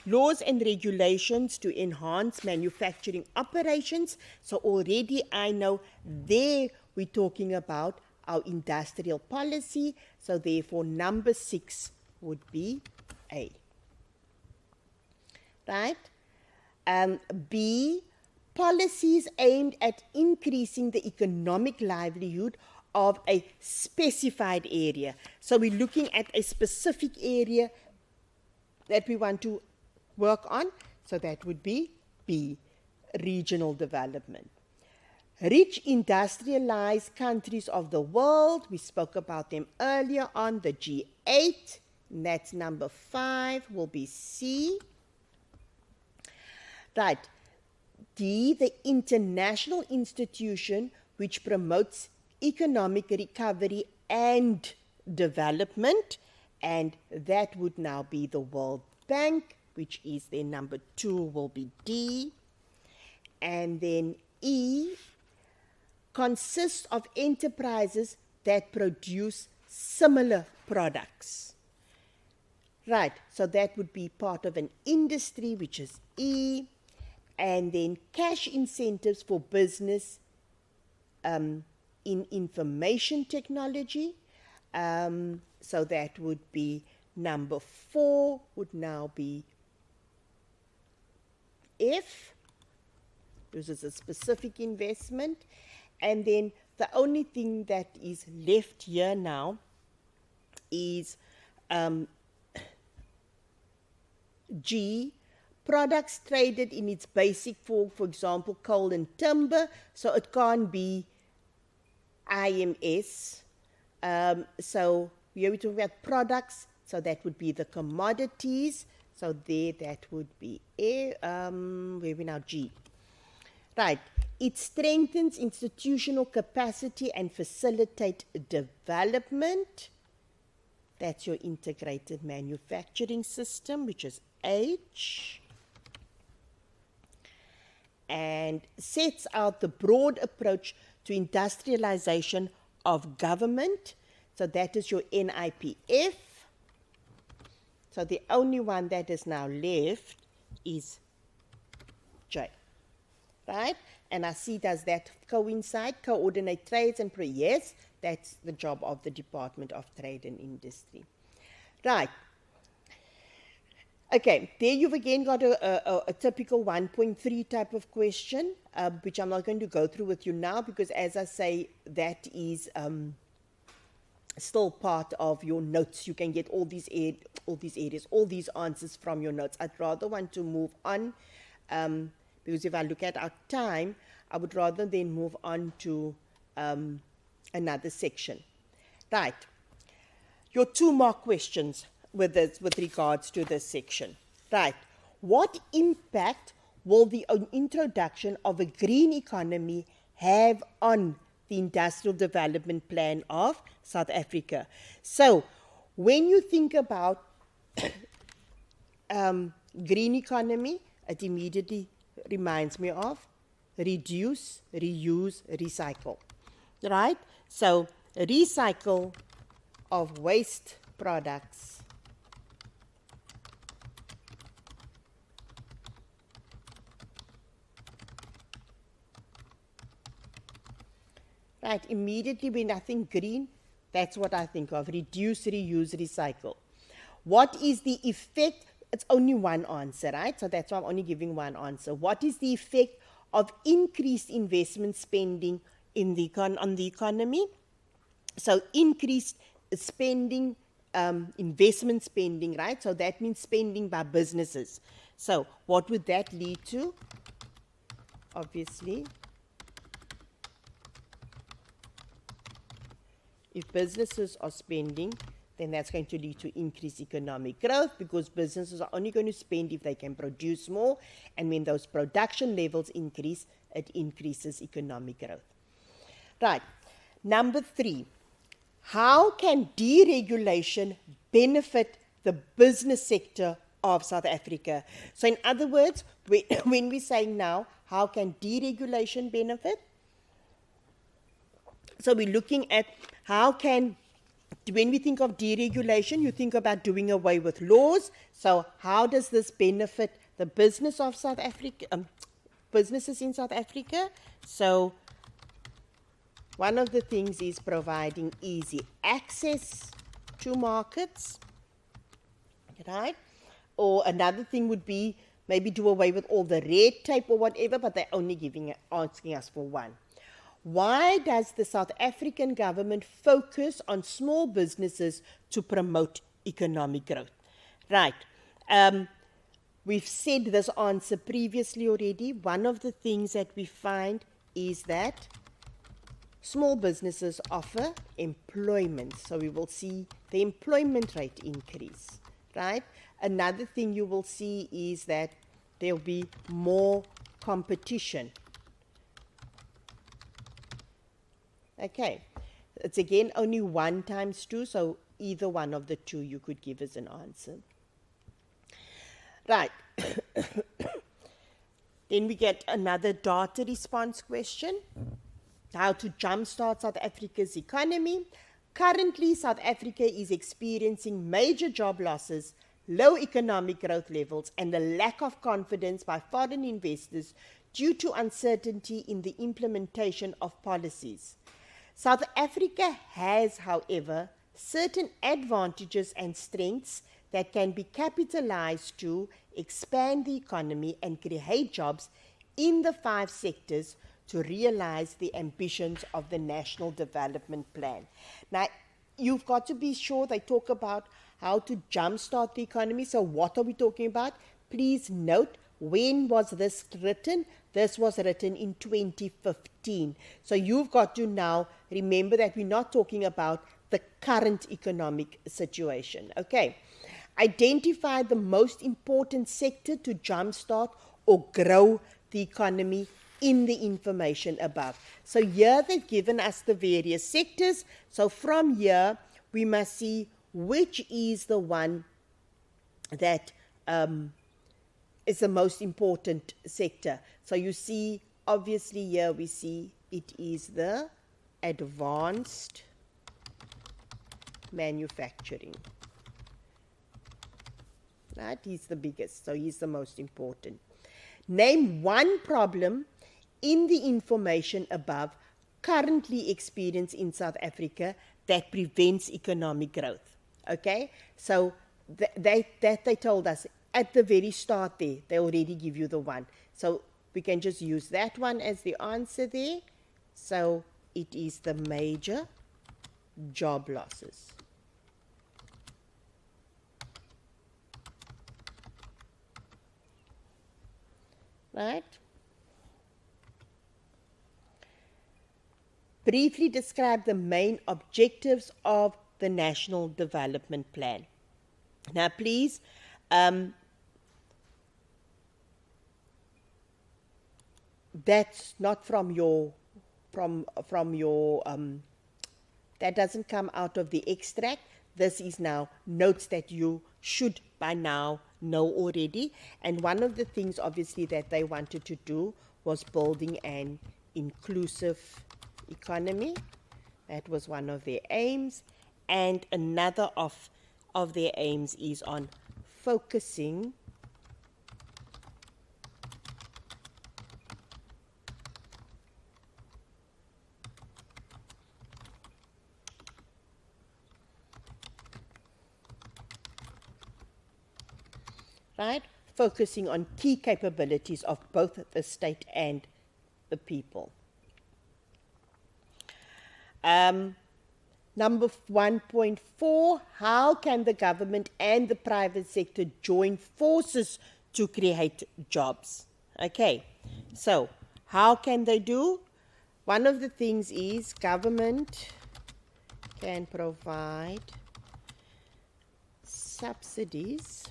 Laws and regulations to enhance manufacturing operations. So already I know there we're talking about our industrial policy. So therefore number 6 would be A. Right? B, policies aimed at increasing the economic livelihood of a specified area. So we're looking at a specific area that we want to work on. So that would be B, regional development. Rich industrialized countries of the world, we spoke about them earlier on, the G8, and that's number 5, will be C. Right, D, the international institution which promotes economic recovery and development, and that would now be the World Bank, which is their number 2 will be D. And then E, consists of enterprises that produce similar products. Right, so that would be part of an industry, which is E. And then cash incentives for business in information technology. So that would be number 4, would now be F. This is a specific investment. And then the only thing that is left here now is G, products traded in its basic form, for example, coal and timber, so it can't be IMS. So here we're talking about products, so that would be the commodities. So there, that would be where we now G. Right. It strengthens institutional capacity and facilitate development. That's your integrated manufacturing system, which is H. And sets out the broad approach to industrialization of government. So that is your NIPF. So the only one that is now left is J. Right? And I see, does that coincide? Coordinate trades and yes, that's the job of the Department of Trade and Industry. Right. Okay, there you've again got a typical 1.3 type of question, which I'm not going to go through with you now because, as I say, that is still part of your notes. You can get all these areas, all these answers from your notes. I'd rather want to move on because if I look at our time, I would rather then move on to another section. Right. Your 2-mark questions with regards to this section. Right. What impact will the introduction of a green economy have on the industrial development plan of South Africa? So when you think about green economy, it immediately reminds me of reduce, reuse, recycle. Right? So recycle of waste products right, immediately when I think green, that's what I think of. Reduce, reuse, recycle. What is the effect? It's only one answer, right? So that's why I'm only giving one answer. What is the effect of increased investment spending on the economy? So increased spending, investment spending, right? So that means spending by businesses. So what would that lead to? Obviously, if businesses are spending, then that's going to lead to increased economic growth because businesses are only going to spend if they can produce more. And when those production levels increase, it increases economic growth. Right. Number 3, how can deregulation benefit the business sector of South Africa? So in other words, when we're saying now, how can deregulation benefit? So we're looking at how can, when we think of deregulation, you think about doing away with laws. So how does this benefit the business of South Africa, businesses in South Africa? So one of the things is providing easy access to markets, right? Or another thing would be maybe do away with all the red tape or whatever, but they're only asking us for one. Why does the South African government focus on small businesses to promote economic growth? Right. We've said this answer previously already. One of the things that we find is that small businesses offer employment. So we will see the employment rate increase, right? Another thing you will see is that there will be more competition. Okay, it's again only 1 times 2, so either one of the two you could give as an answer. Right. Then we get another data response question. How to jumpstart South Africa's economy. Currently, South Africa is experiencing major job losses, low economic growth levels, and a lack of confidence by foreign investors due to uncertainty in the implementation of policies. South Africa has, however, certain advantages and strengths that can be capitalized to expand the economy and create jobs in the 5 sectors to realize the ambitions of the National Development Plan. Now, you've got to be sure they talk about how to jumpstart the economy. So what are we talking about? Please note, when was this written? This was written in 2015. So you've got to now remember that we're not talking about the current economic situation. Okay. Identify the most important sector to jumpstart or grow the economy in the information above. So here they've given us the various sectors. So from here, we must see which is the one that is the most important sector. So you see, obviously here we see it is the advanced manufacturing. Right? He's the biggest, so he's the most important. Name one problem in the information above currently experienced in South Africa that prevents economic growth. Okay, so they told us at the very start there, they already give you the one. So we can just use that one as the answer there. So it is the major job losses. Right? Briefly describe the main objectives of the National Development Plan. Now, please, that's not from your, that doesn't come out of the extract. This is now notes that you should by now know already. And one of the things, obviously, that they wanted to do was building an inclusive economy. That was one of their aims. And another of their aims is on focusing focusing on key capabilities of both the state and the people. Number 1.4, how can the government and the private sector join forces to create jobs? Okay, so how can they do? One of the things is government can provide subsidies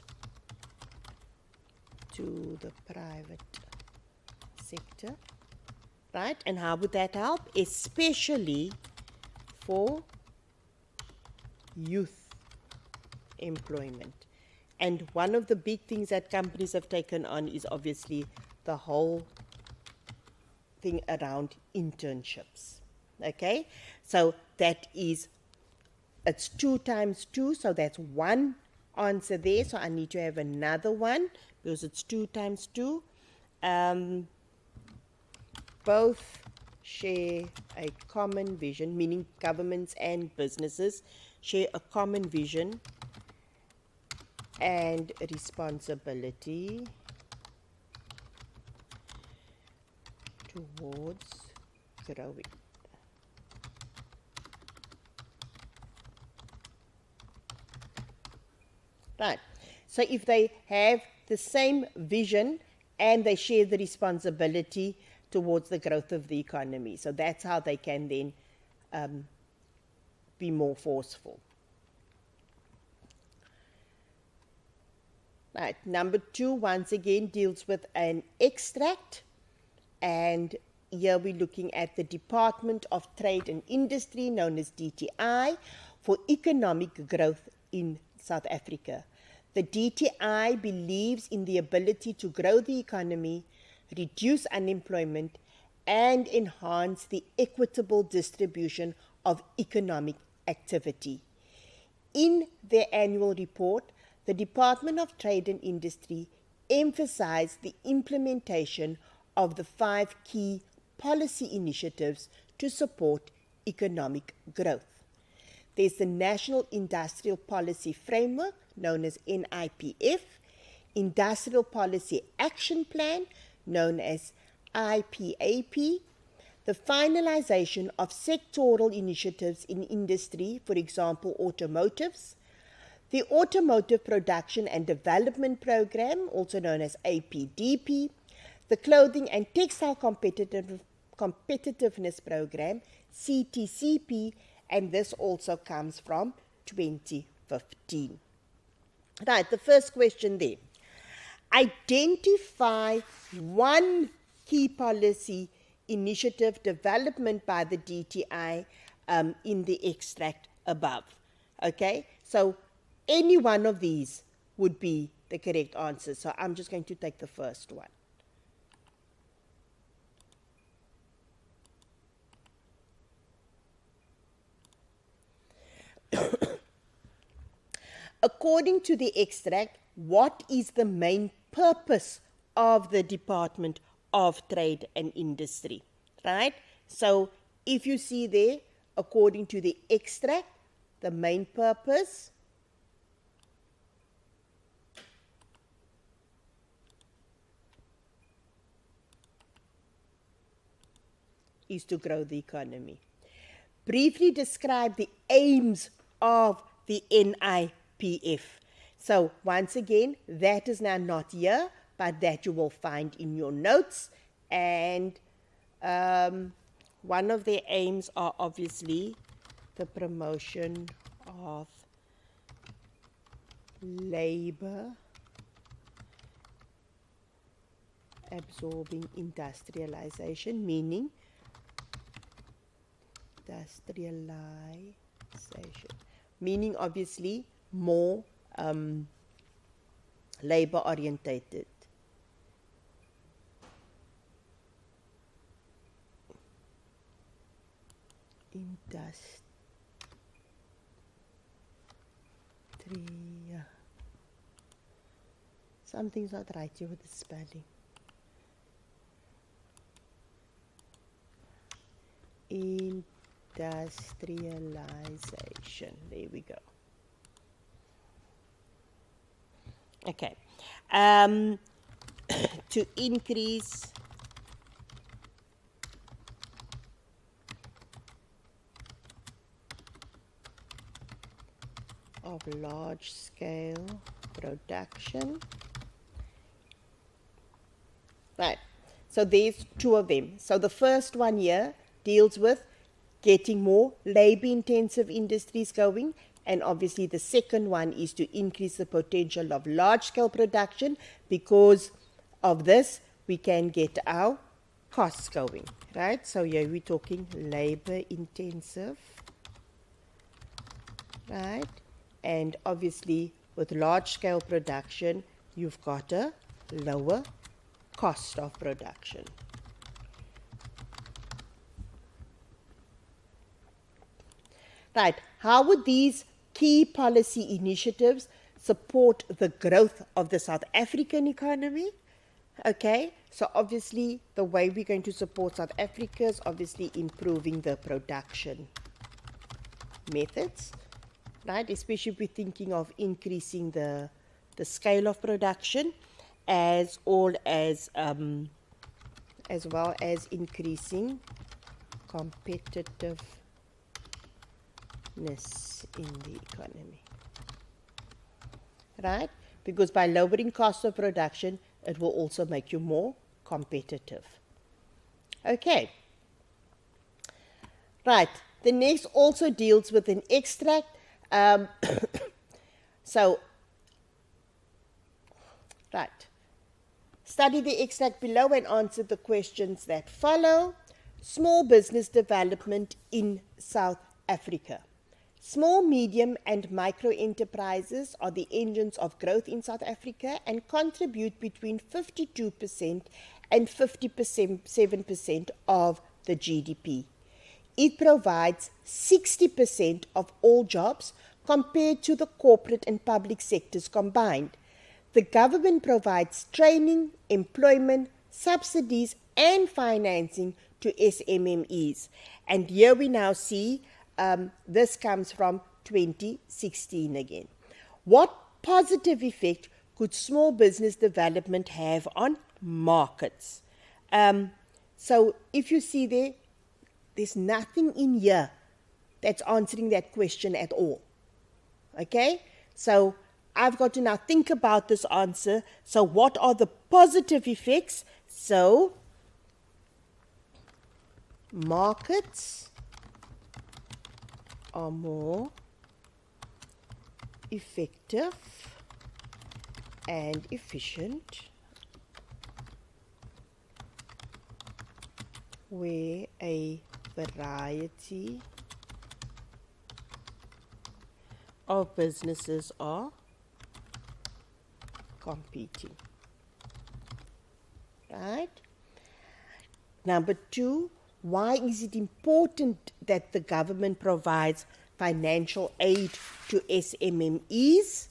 to the private sector, right? And how would that help? Especially for youth employment. And one of the big things that companies have taken on is obviously the whole thing around internships. Okay, so that is, it's 2 times 2, so that's one answer there. So I need to have another one because it's 2 times 2. Both share a common vision, meaning governments and businesses share a common vision and responsibility towards growing. Right. So if they have the same vision and they share the responsibility towards the growth of the economy, so that's how they can then be more forceful. Right. Number 2, once again, deals with an extract. And here we're looking at the Department of Trade and Industry, known as DTI, for economic growth in South Africa. The DTI believes in the ability to grow the economy, reduce unemployment, and enhance the equitable distribution of economic activity. In their annual report, the Department of Trade and Industry emphasized the implementation of the 5 key policy initiatives to support economic growth. There's the National Industrial Policy Framework, known as NIPF, Industrial Policy Action Plan, known as IPAP, the finalization of sectoral initiatives in industry, for example, automotives, the Automotive Production and Development Program, also known as APDP, the Clothing and Textile Competitiveness Program, CTCP, and this also comes from 2015. Right, the first question there. Identify one key policy initiative development by the DTI in the extract above. Okay, so any one of these would be the correct answer. So I'm just going to take the first one. According to the extract, what is the main purpose of the Department of Trade and Industry? Right? So if you see there, according to the extract, the main purpose is to grow the economy. Briefly describe the aims of the NIPF. So once again, that is now not here, but that you will find in your notes. And one of their aims are obviously the promotion of labor absorbing industrialization, meaning obviously more labor orientated. Something's not right here with the spelling. Industrialization. There we go. Okay. To increase of large-scale production. Right. So there's two of them. So the first one here deals with getting more labor-intensive industries going, and obviously the second one is to increase the potential of large-scale production. Because of this, we can get our costs going, right? So here we're talking labor-intensive, right? And obviously with large-scale production, you've got a lower cost of production. Right, how would these key policy initiatives support the growth of the South African economy? Okay, so obviously the way we're going to support South Africa is obviously improving the production methods, right? Especially if we're thinking of increasing the scale of production, as well as increasing competitiveness in the economy, right? Because by lowering cost of production, it will also make you more competitive. Okay. Right. The next also deals with an extract. So, right. Study the extract below and answer the questions that follow. Small business development in South Africa. Small, medium, and micro enterprises are the engines of growth in South Africa and contribute between 52% and 57% of the GDP. It provides 60% of all jobs compared to the corporate and public sectors combined. The government provides training, employment, subsidies, and financing to SMMEs. And here we now see this comes from 2016 again. What positive effect could small business development have on markets? So if you see there, There's nothing in here that's answering that question at all. Okay? So I've got to now think about this answer. So what are the positive effects? So markets are more effective and efficient where a variety of businesses are competing. Right? Number 2, why is it important that the government provides financial aid to SMMEs?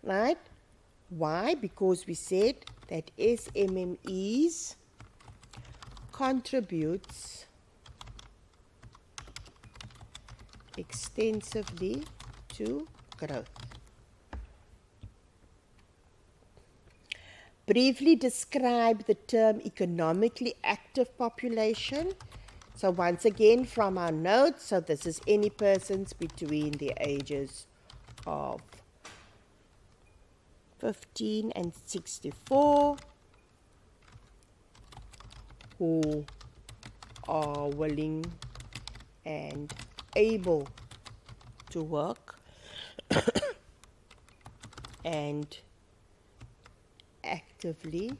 Right? Why? Because we said that SMMEs contributes extensively to growth. Briefly describe the term economically active population. So once again from our notes, so this is any persons between the ages of 15 and 64 who are willing and able to work and actively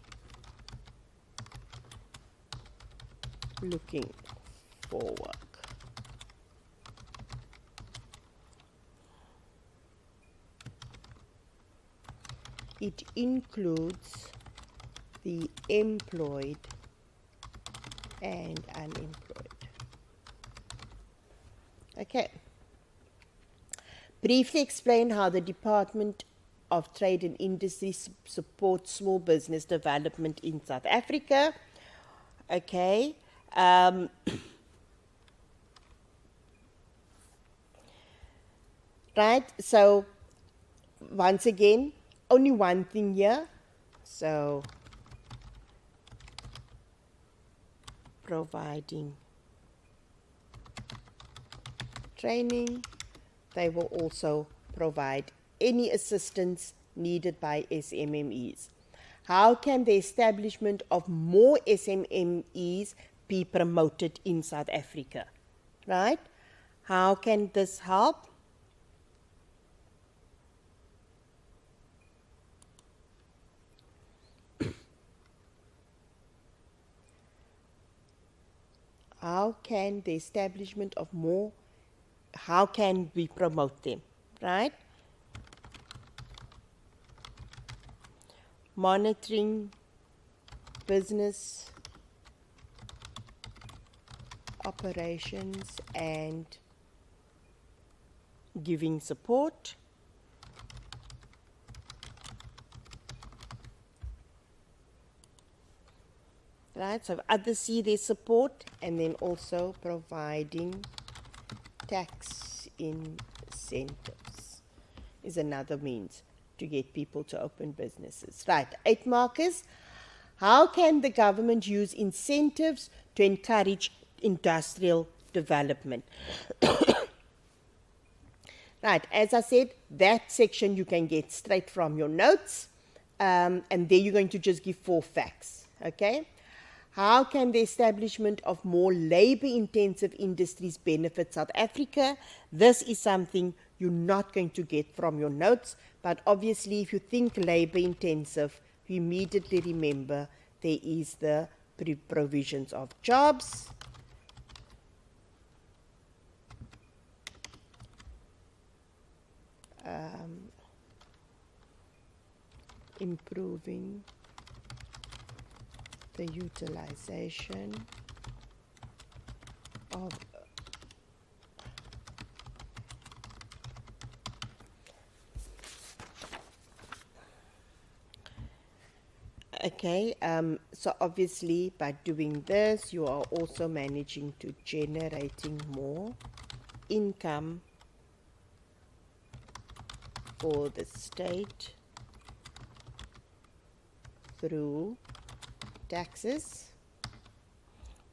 looking for work. It includes the employed and unemployed. Okay. Briefly explain how the Department of Trade and Industry supports small business development in South Africa. Okay. Right. So once again, only one thing here. So providing training. They will also provide any assistance needed by SMMEs. How can the establishment of more SMMEs be promoted in South Africa? Right? How can this help? How can the establishment of more, how can we promote them, right? Monitoring business operations and giving support. Right, so others see their support, and then also providing tax incentives is another means to get people to open businesses. Right, 8 markers. How can the government use incentives to encourage industrial development? Right, as I said, that section you can get straight from your notes, and there you're going to just give 4 facts, okay? How can the establishment of more labor-intensive industries benefit South Africa? This is something you're not going to get from your notes, but obviously if you think labor-intensive, you immediately remember there is the provisions of jobs, improving the utilization of so obviously by doing this you are also managing to generating more income for the state through taxes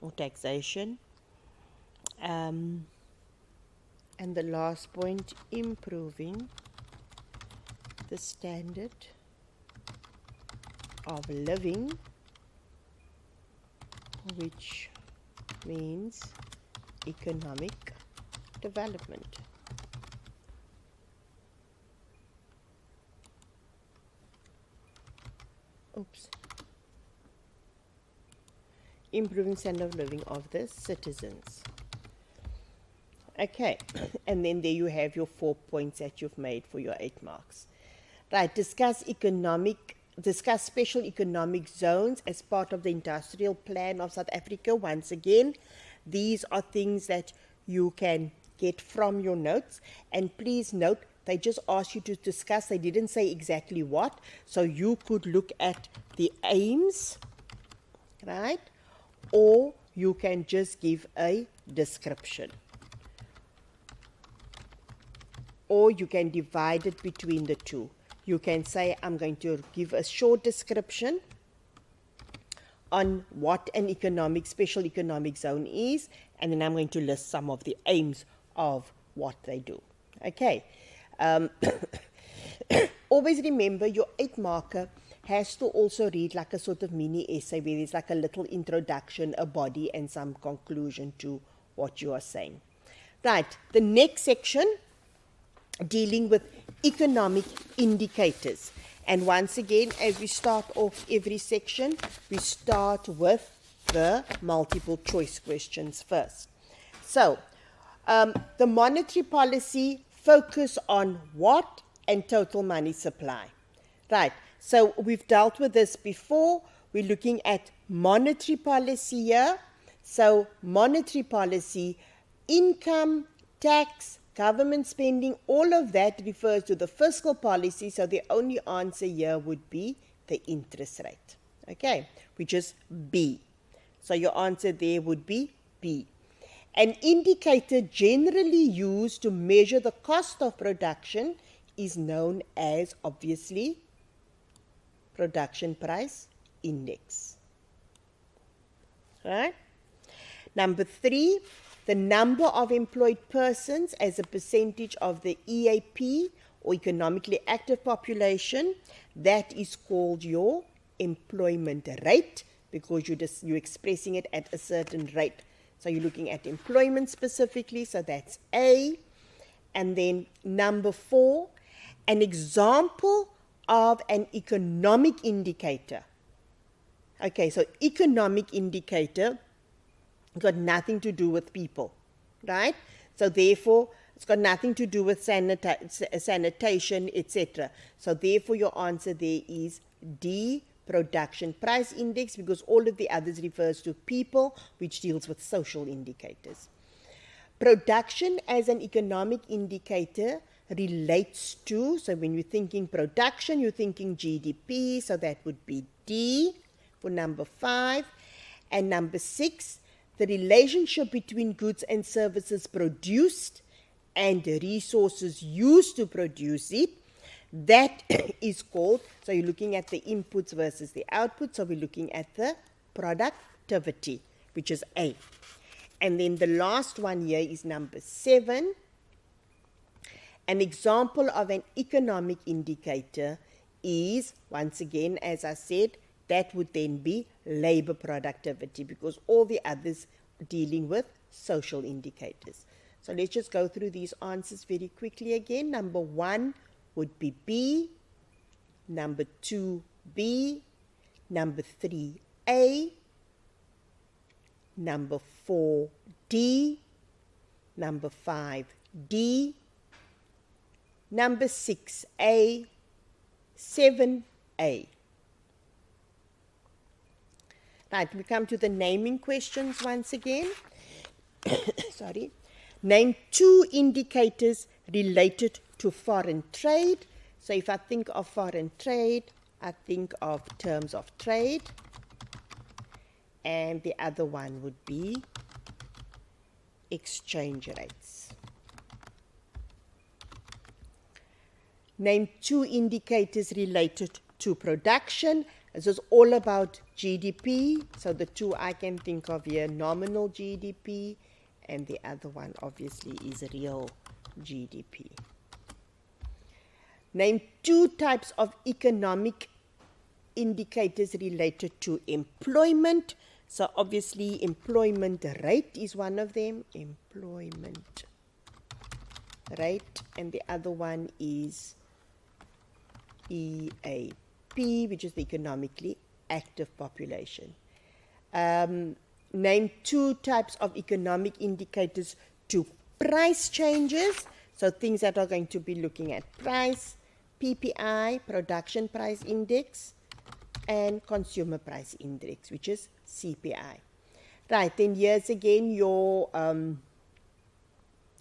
or taxation. And the last point, improving the standard of living, which means economic development. Improving standard of living of the citizens. Okay, and then there you have your 4 points that you've made for your 8 marks. Right, discuss special economic zones as part of the industrial plan of South Africa. Once again, these are things that you can get from your notes. And please note, they just asked you to discuss. They didn't say exactly what. So you could look at the aims, right? Or you can just give a description. Or you can divide it between the two. You can say, I'm going to give a short description on what an special economic zone is, and then I'm going to list some of the aims of what they do. Okay. Always remember, your 8 marker has to also read like a sort of mini essay where there's like a little introduction, a body, and some conclusion to what you are saying. Right. The next section, dealing with economic indicators. And once again, as we start off every section, we start with the multiple choice questions first. So, the monetary policy focus on what and total money supply. Right, so we've dealt with this before. We're looking at monetary policy here. So, monetary policy, income, tax, government spending, all of that refers to the fiscal policy, so the only answer here would be the interest rate, okay, which is B. So your answer there would be B. An indicator generally used to measure the cost of production is known as, obviously, production price index. Right? Number 3, the number of employed persons as a percentage of the EAP, or economically active population, that is called your employment rate, because you're expressing it at a certain rate. So you're looking at employment specifically, so that's A. And then number 4, an example of an economic indicator. Okay, so economic indicator got nothing to do with people, right? So therefore, it's got nothing to do with sanitation, etc. So therefore, your answer there is D, production price index, because all of the others refers to people, which deals with social indicators. Production as an economic indicator relates to, so when you're thinking production, you're thinking GDP, so that would be D for number 5. And number 6, the relationship between goods and services produced and resources used to produce it, that is called, so you're looking at the inputs versus the outputs, so we're looking at the productivity, which is A. And then the last one here is number 7. An example of an economic indicator is, once again, as I said, that would then be labor productivity, because all the others are dealing with social indicators. So let's just go through these answers very quickly again. Number 1 would be B, number 2, B, number 3, A, number 4, D, number 5, D, number 6, A, 7, A. Right, we come to the naming questions once again. Sorry. Name 2 indicators related to foreign trade. So if I think of foreign trade, I think of terms of trade. And the other one would be exchange rates. Name 2 indicators related to production. This is all about GDP. So the 2 I can think of here, nominal GDP and the other one obviously is real GDP. Name 2 types of economic indicators related to employment. So obviously employment rate is one of them, employment rate, and the other one is EAP, which is the economically active population. Name 2 types of economic indicators to price changes. So things that are going to be looking at price, PPI, production price index, and consumer price index, which is CPI. Right, then here's again your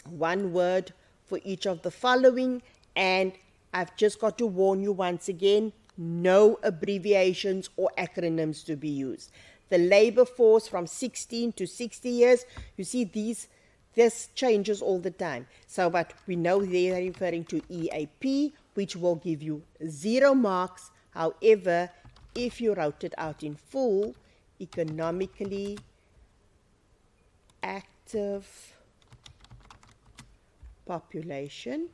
one word for each of the following, and I've just got to warn you once again, no abbreviations or acronyms to be used. The labor force from 16 to 60 years, you see this changes all the time. So, but we know they are referring to EAP, which will give you 0 marks. However, if you wrote it out in full, economically active population,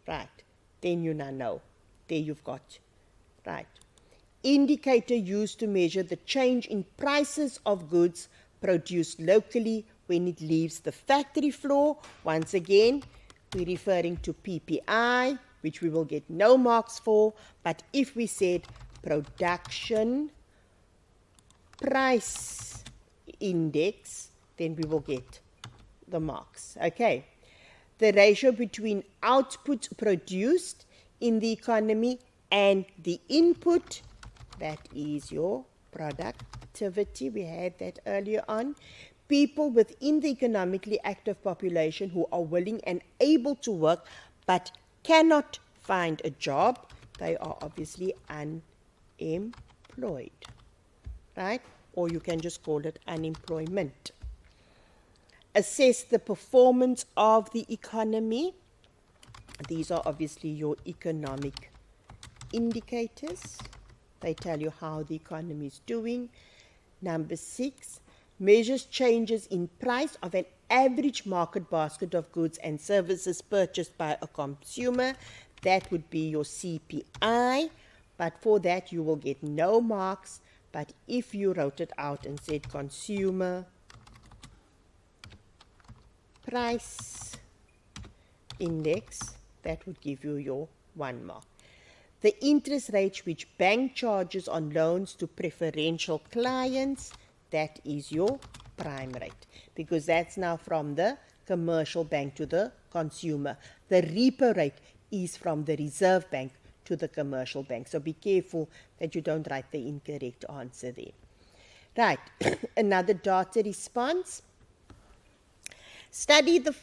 right, then you now know. There you've got, right. Indicator used to measure the change in prices of goods produced locally when it leaves the factory floor. Once again, we're referring to PPI, which we will get no marks for. But if we said production price index, then we will get the marks. Okay. The ratio between output produced in the economy and the input, that is your productivity. We had that earlier on. People within the economically active population who are willing and able to work but cannot find a job, they are obviously unemployed, right? Or you can just call it unemployment. Assess the performance of the economy. These are obviously your economic indicators. They tell you how the economy is doing. Number 6, measures changes in price of an average market basket of goods and services purchased by a consumer. That would be your CPI, but for that you will get no marks. But if you wrote it out and said consumer price index, that would give you your 1 mark. The interest rate which bank charges on loans to preferential clients, that is your prime rate, because that's now from the commercial bank to the consumer. The repo rate is from the Reserve Bank to the commercial bank. So be careful that you don't write the incorrect answer there. Right, another data response. Study the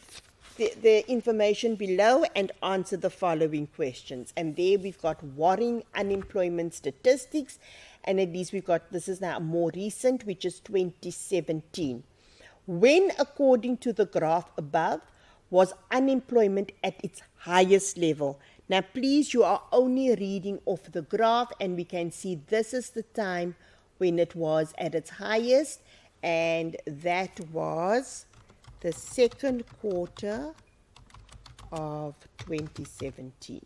information below and answer the following questions. And there we've got worrying unemployment statistics. And at least we've got, this is now more recent, which is 2017. When, according to the graph above, was unemployment at its highest level? Now, please, you are only reading off the graph, and we can see this is the time when it was at its highest, and that was the second quarter of 2017,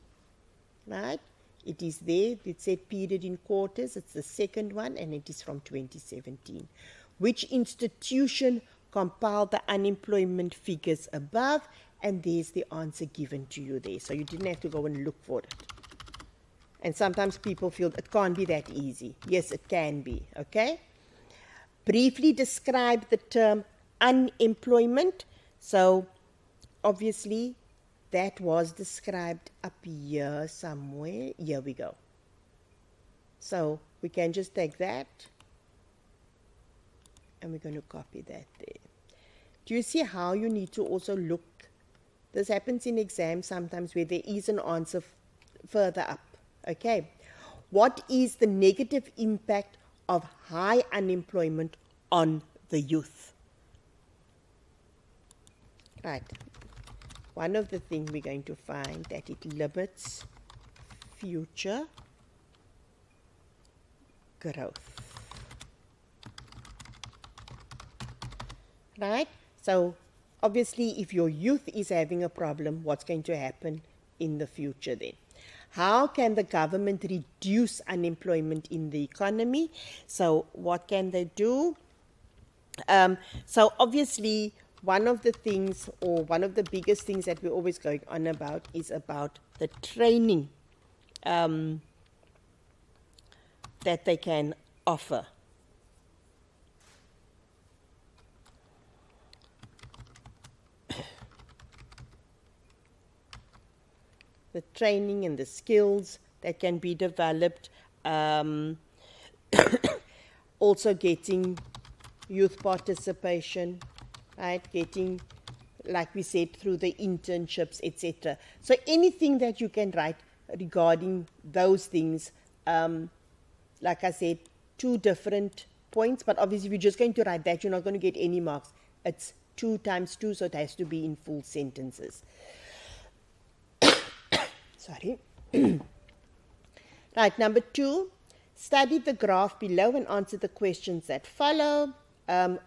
right? It is there, it said period in quarters, it's the second one, and it is from 2017. Which institution compiled the unemployment figures above? And there's the answer given to you there. So you didn't have to go and look for it. And sometimes people feel it can't be that easy. Yes, it can be, okay? Briefly describe the term unemployment. So obviously that was described up here somewhere. Here we go. So we can just take that and we're going to copy that there. Do you see how you need to also look? This happens in exams sometimes where there is an answer further up. Okay. What is the negative impact of high unemployment on the youth? Right. One of the things we're going to find that it limits future growth. right? So obviously, if your youth is having a problem, what's going to happen in the future then? How can the government reduce unemployment in the economy? So what can they do? So obviously, one of the things, or one of the biggest things that we're always going on about, is about the training that they can offer. The training and the skills that can be developed. Also getting youth participation, right? Getting, like we said, through the internships, etc. So anything that you can write regarding those things, like I said, 2 different points, but obviously if you're just going to write that, you're not going to get any marks. It's 2 times 2, so it has to be in full sentences. Sorry. Right, number 2, study the graph below and answer the questions that follow.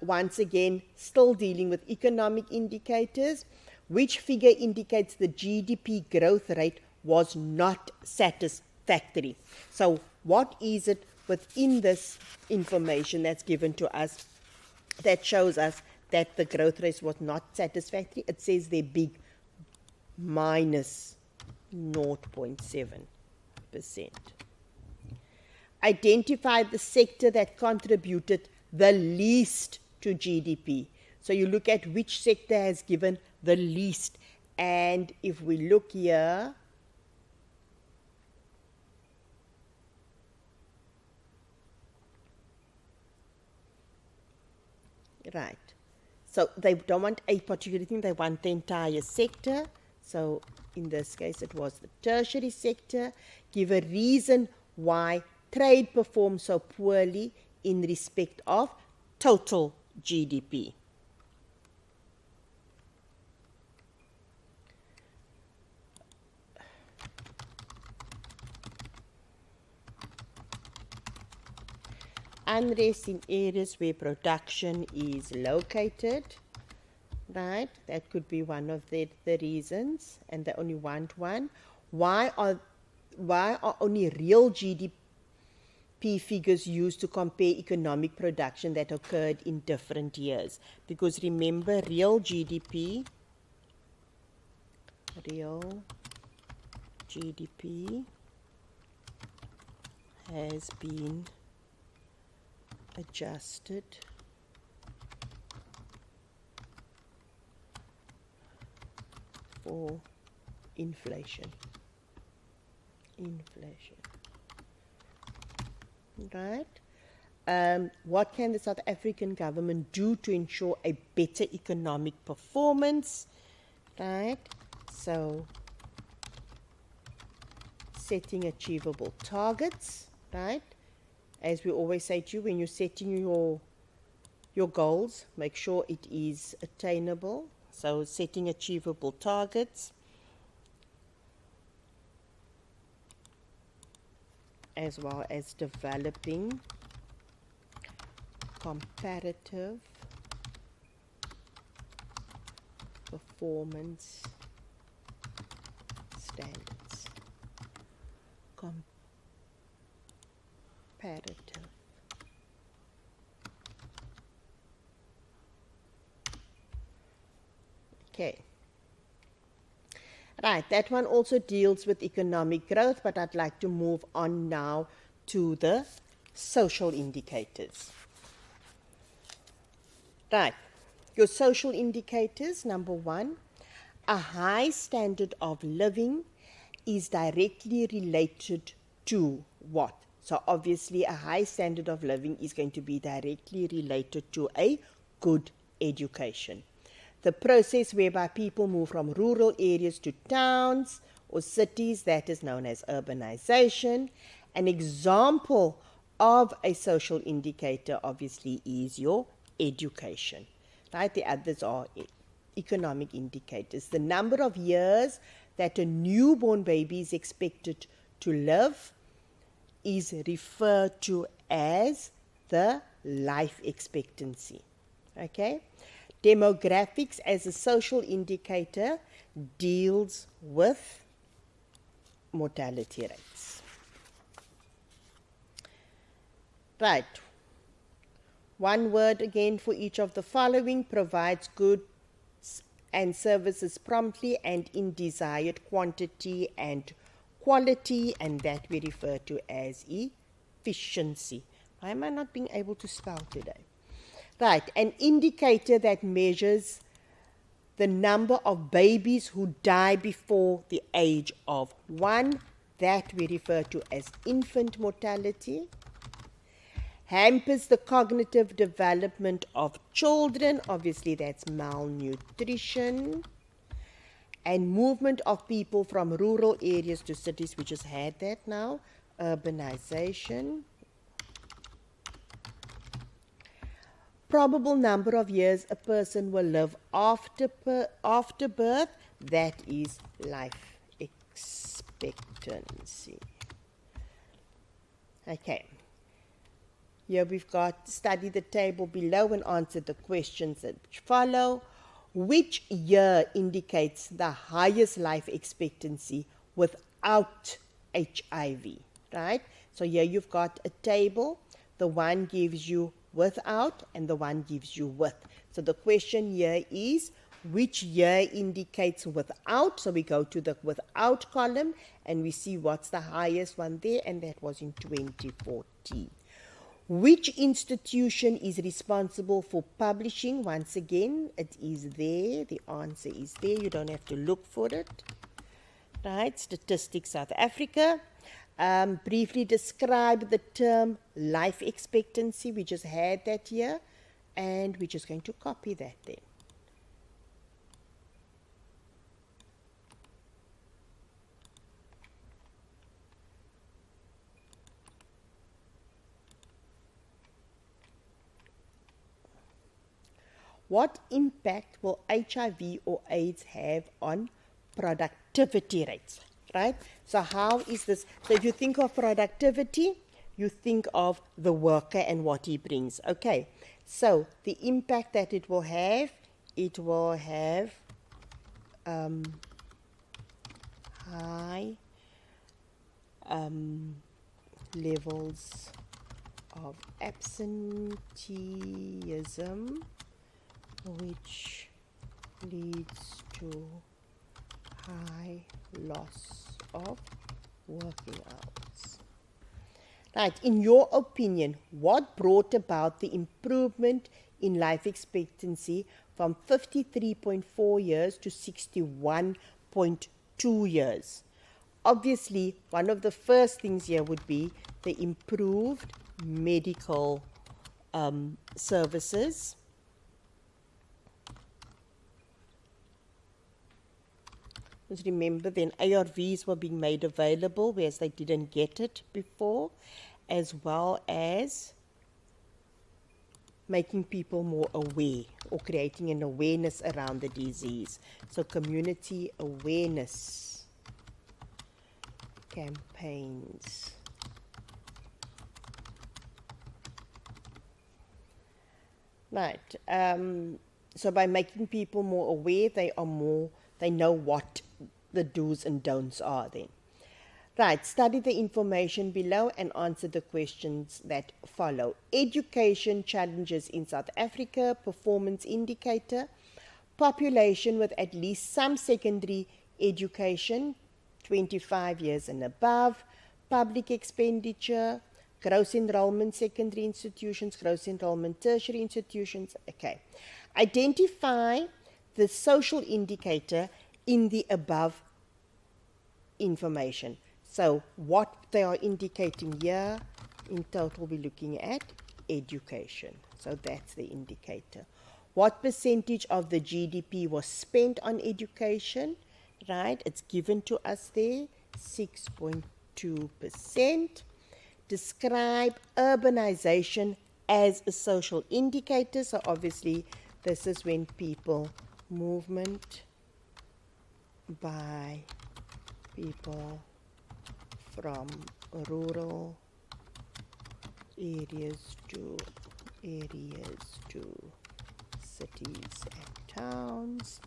Once again, still dealing with economic indicators. Which figure indicates the GDP growth rate was not satisfactory? So what is it within this information that's given to us that shows us that the growth rate was not satisfactory? It says they're big, minus 0.7%. Identify the sector that contributed the least to GDP. So you look at which sector has given the least. And if we look here, right. So they don't want a particular thing, they want the entire sector. So in this case, it was the tertiary sector. Give a reason why trade performed so poorly in respect of total GDP. Unrest in areas where production is located, right? That could be one of the reasons, and they only want one. Why are only real GDP figures used to compare economic production that occurred in different years? Because remember, real GDP has been adjusted for inflation. Right? What can the South African government do to ensure a better economic performance? Right? So, setting achievable targets, right? As we always say to you, when you're setting your goals, make sure it is attainable. So setting achievable targets, as well as developing comparative performance standards. Comparative. Okay. Right, that one also deals with economic growth, but I'd like to move on now to the social indicators. Right, your social indicators, number 1, a high standard of living is directly related to what? So obviously a high standard of living is going to be directly related to a good education. The process whereby people move from rural areas to towns or cities, that is known as urbanization. An example of a social indicator obviously is your education. Right? The others are economic indicators. The number of years that a newborn baby is expected to live is referred to as the life expectancy. Okay? Demographics as a social indicator deals with mortality rates. Right. One word again for each of the following: provides goods and services promptly and in desired quantity and quality, and that we refer to as efficiency. Why am I not being able to spell today? Right, an indicator that measures the number of babies who die before the age of 1, that we refer to as infant mortality. Hampers the cognitive development of children, obviously that's malnutrition. And movement of people from rural areas to cities, we just had that now, urbanization. Probable number of years a person will live after birth, that is life expectancy. Okay. Here we've got study the table below and answer the questions that follow. Which year indicates the highest life expectancy without HIV, right? So here you've got a table. The one gives you without and the one gives you with. So the question here is, which year indicates without? So we go to the without column and we see what's the highest one there, and that was in 2014. Which institution is responsible for publishing? Once again, it is there. The answer is there. You don't have to look for it. Right? Statistics South Africa. Briefly describe the term life expectancy. We just had that here. And we're just going to copy that then. What impact will HIV or AIDS have on productivity rates, right? So how is this? So if you think of productivity, you think of the worker and what he brings. Okay, so the impact that it will have high levels of absenteeism, which leads to high loss of working hours. Right, in your opinion, what brought about the improvement in life expectancy from 53.4 years to 61.2 years? Obviously, one of the first things here would be the improved medical services. Just remember, then ARVs were being made available, whereas they didn't get it before, as well as making people more aware or creating an awareness around the disease. So community awareness campaigns. Right. So by making people more aware, they know what the do's and don'ts are then. Right, study the information below and answer the questions that follow. Education challenges in South Africa, performance indicator, population with at least some secondary education, 25 years and above, public expenditure, gross enrollment secondary institutions, gross enrollment tertiary institutions. Okay. Identify the social indicator in the above information. So what they are indicating here, in total we're looking at education. So that's the indicator. What percentage of the GDP was spent on education? Right, it's given to us there, 6.2%. Describe urbanization as a social indicator. So obviously this is when people, movement by people from rural areas to cities and towns.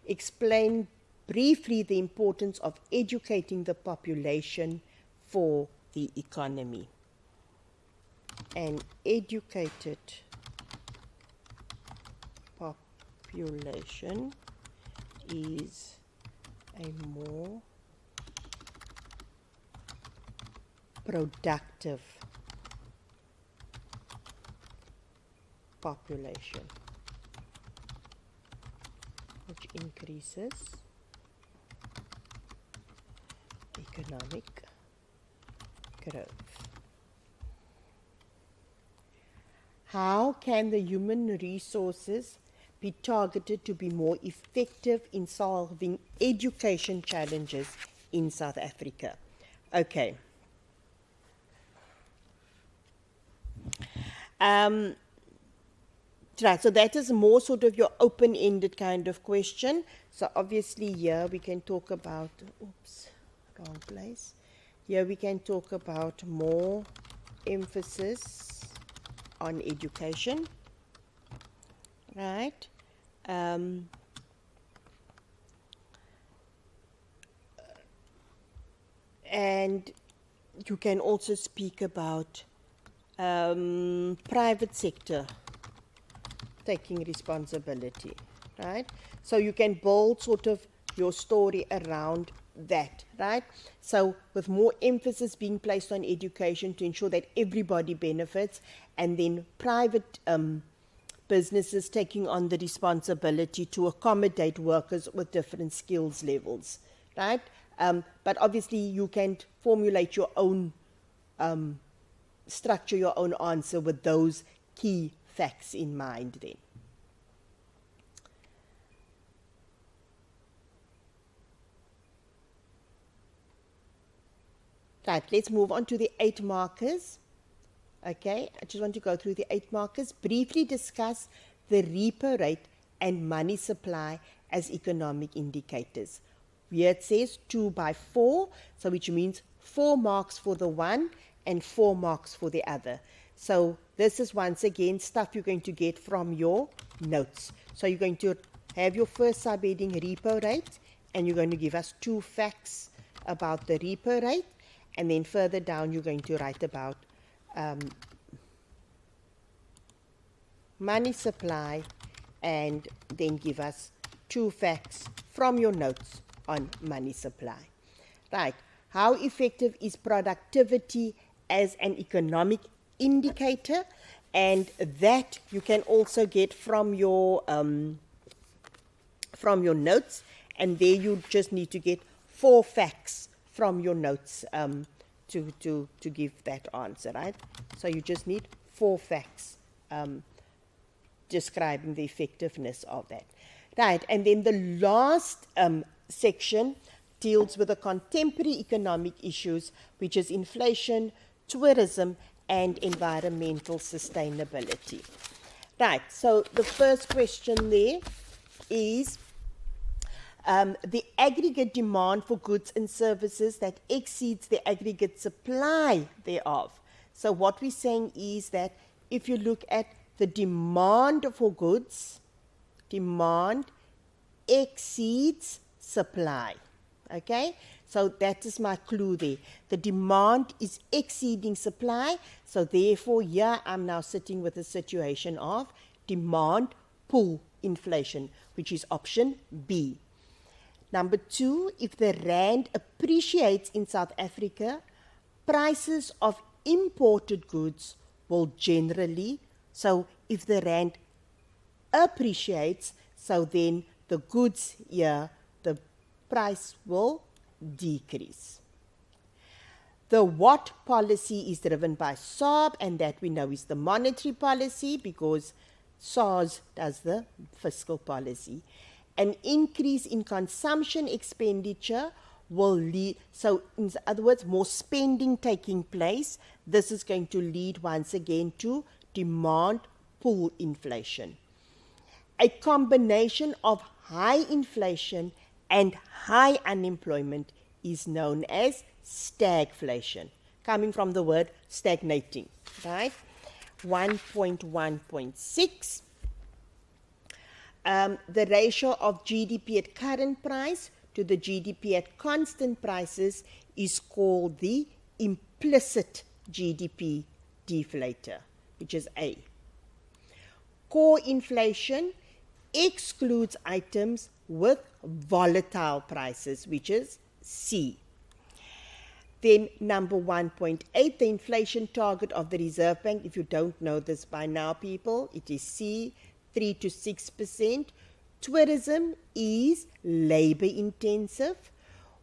Explain briefly the importance of educating the population for the economy. An educated population is a more productive population, which increases economic growth. How can the human resources be targeted to be more effective in solving education challenges in South Africa? Okay. Right, so that is more sort of your open-ended kind of question. So obviously here we can talk about, oops, wrong place. Here we can talk about more emphasis on education, right? And you can also speak about private sector taking responsibility, right? So you can build sort of your story around that, right? So with more emphasis being placed on education to ensure that everybody benefits, and then private businesses taking on the responsibility to accommodate workers with different skills levels, right? But obviously you can formulate your own, structure your own answer with those key facts in mind then. Right, let's move on to the 8 markers. Okay, I just want to go through the 8 markers. Briefly discuss the repo rate and money supply as economic indicators. Here it says 2 by 4, so which means 4 marks for the one and 4 marks for the other. So this is once again stuff you're going to get from your notes. So you're going to have your first subheading repo rate, and you're going to give us 2 facts about the repo rate, and then further down you're going to write about money supply, and then give us 2 facts from your notes on money supply. Right, how effective is productivity as an economic indicator? And that you can also get from your notes, and there you just need to get 4 facts from your notes to give that answer, right? So you just need 4 facts describing the effectiveness of that. Right, and then the last section deals with the contemporary economic issues, which is inflation, tourism, and environmental sustainability. Right, so the first question there is the aggregate demand for goods and services that exceeds the aggregate supply thereof. So what we're saying is that if you look at the demand for goods, demand exceeds supply. Okay, so that is my clue there. The demand is exceeding supply, so therefore here I'm now sitting with a situation of demand pull inflation, which is option B. Number 2, if the rand appreciates in South Africa, prices of imported goods will generally, so if the rand appreciates, so then the goods here, the price will decrease. The what policy is driven by SARB, and that we know is the monetary policy, because SARS does the fiscal policy. An increase in consumption expenditure will lead, so in other words, more spending taking place. This is going to lead once again to demand pull inflation. A combination of high inflation and high unemployment is known as stagflation, coming from the word stagnating, right? 1.1.6. the ratio of GDP at current price to the GDP at constant prices is called the implicit GDP deflator, which is A. Core inflation excludes items with volatile prices, which is C. Then number 1.8, the inflation target of the Reserve Bank, if you don't know this by now, people, it is C, 3 to 6%. Tourism is labor intensive.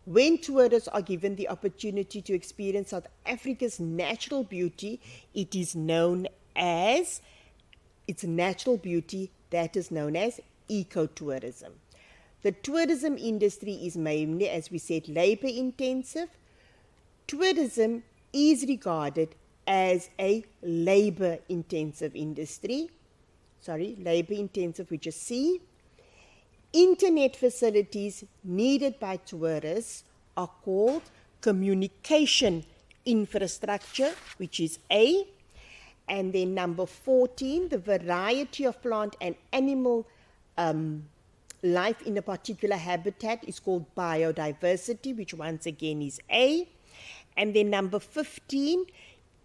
When tourists are given the opportunity to experience South Africa's natural beauty, it is known as, its natural beauty, that is known as ecotourism. The tourism industry is mainly, as we said, labor intensive. Tourism is regarded as a labor intensive industry. Labor intensive, which is C. Internet facilities needed by tourists are called communication infrastructure, which is A. And then number 14, the variety of plant and animal life in a particular habitat is called biodiversity, which once again is A. And then number 15,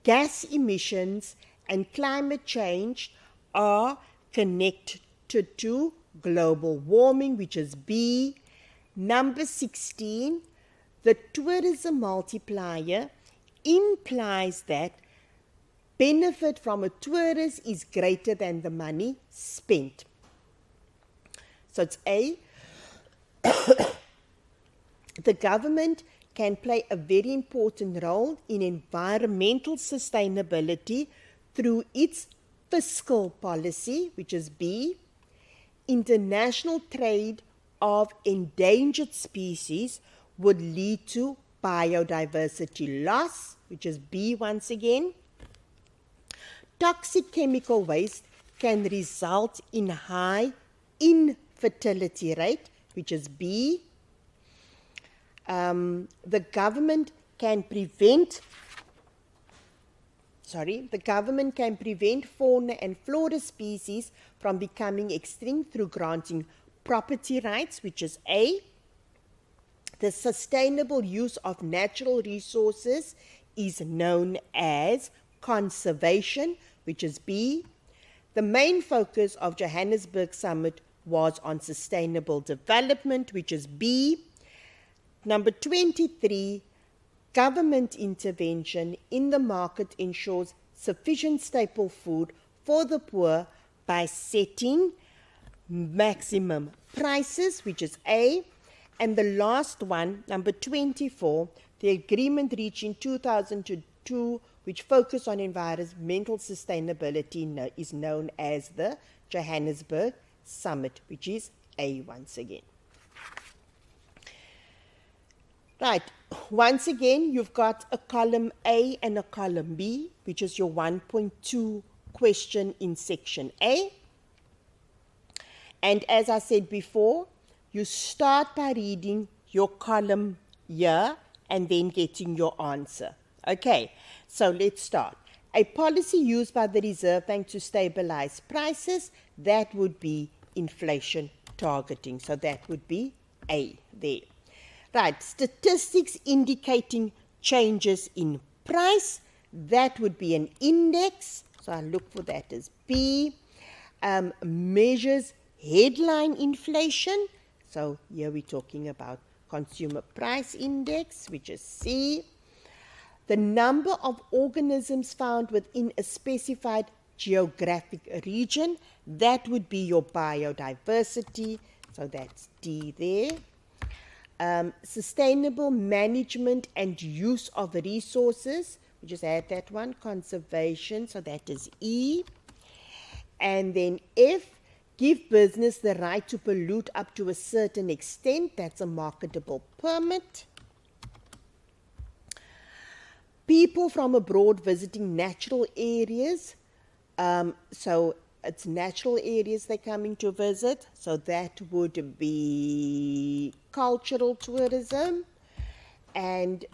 gas emissions and climate change are connected to global warming, which is B. Number 16, the tourism multiplier implies that benefit from a tourist is greater than the money spent. So it's A. The government can play a very important role in environmental sustainability through its fiscal policy, which is B. International trade of endangered species would lead to biodiversity loss, which is B once again. Toxic chemical waste can result in high infertility rate, which is B. The government can prevent fauna and flora species from becoming extinct through granting property rights, which is A. The sustainable use of natural resources is known as conservation, which is B. The main focus of Johannesburg Summit was on sustainable development, which is B. Number 23, government intervention in the market ensures sufficient staple food for the poor by setting maximum prices, which is A. And the last one, number 24, the agreement reached in 2002, which focused on environmental sustainability, is known as the Johannesburg Summit, which is A once again. Right, once again, you've got a column A and a column B, which is your 1.2 question in section A. And as I said before, you start by reading your column here and then getting your answer. Okay, so let's start. A policy used by the Reserve Bank to stabilize prices, that would be inflation targeting. So that would be A there. Right, statistics indicating changes in price, that would be an index. So I'll look for that as B. Measures headline inflation. So here we're talking about consumer price index, which is C. The number of organisms found within a specified geographic region, that would be your biodiversity. So that's D there. Sustainable management and use of resources, we just add that one, conservation, so that is E. And then F, give business the right to pollute up to a certain extent, that's a marketable permit. People from abroad visiting natural areas, so it's natural areas they're coming to visit, so that would be cultural tourism. And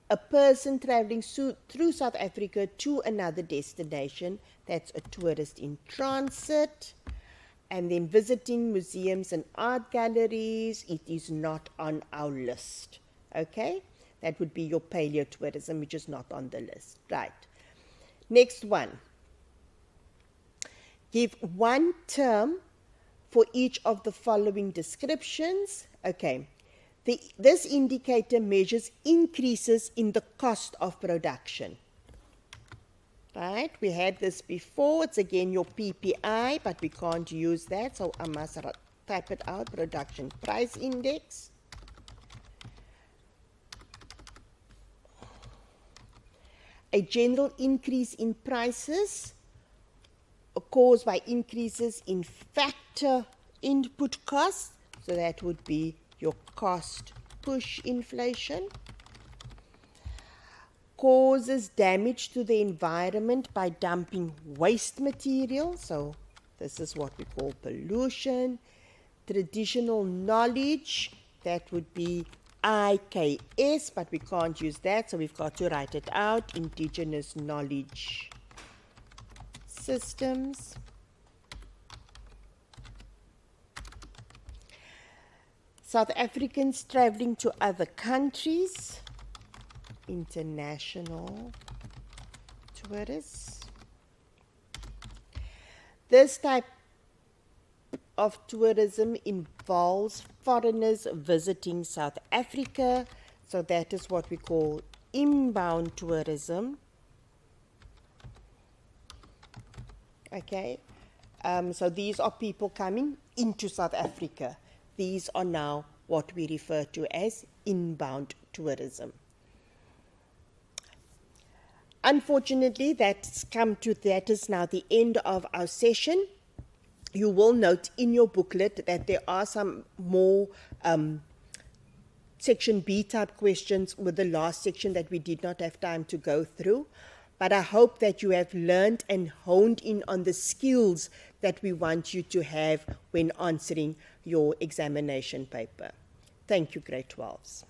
a person traveling through South Africa to another destination, that's a tourist in transit. And then visiting museums and art galleries, it is not on our list. Okay? That would be your paleotourism, which is not on the list. Right. Next one. Give one term for each of the following descriptions. Okay. This indicator measures increases in the cost of production. Right? We had this before. It's again your PPI, but we can't use that, so I must type it out. Production price index. A general increase in prices caused by increases in factor input costs. So that would be your cost push inflation. Causes damage to the environment by dumping waste material. So this is what we call pollution. Traditional knowledge, that would be IKS, but we can't use that, so we've got to write it out. Indigenous knowledge systems. South Africans traveling to other countries. International tourists. This type of tourism involves foreigners visiting South Africa, so that is what we call inbound tourism. Okay, so these are people coming into South Africa. These are now what we refer to as inbound tourism. Unfortunately, that is now the end of our session. You will note in your booklet that there are some more section B type questions with the last section that we did not have time to go through. But I hope that you have learned and honed in on the skills that we want you to have when answering your examination paper. Thank you, grade 12s.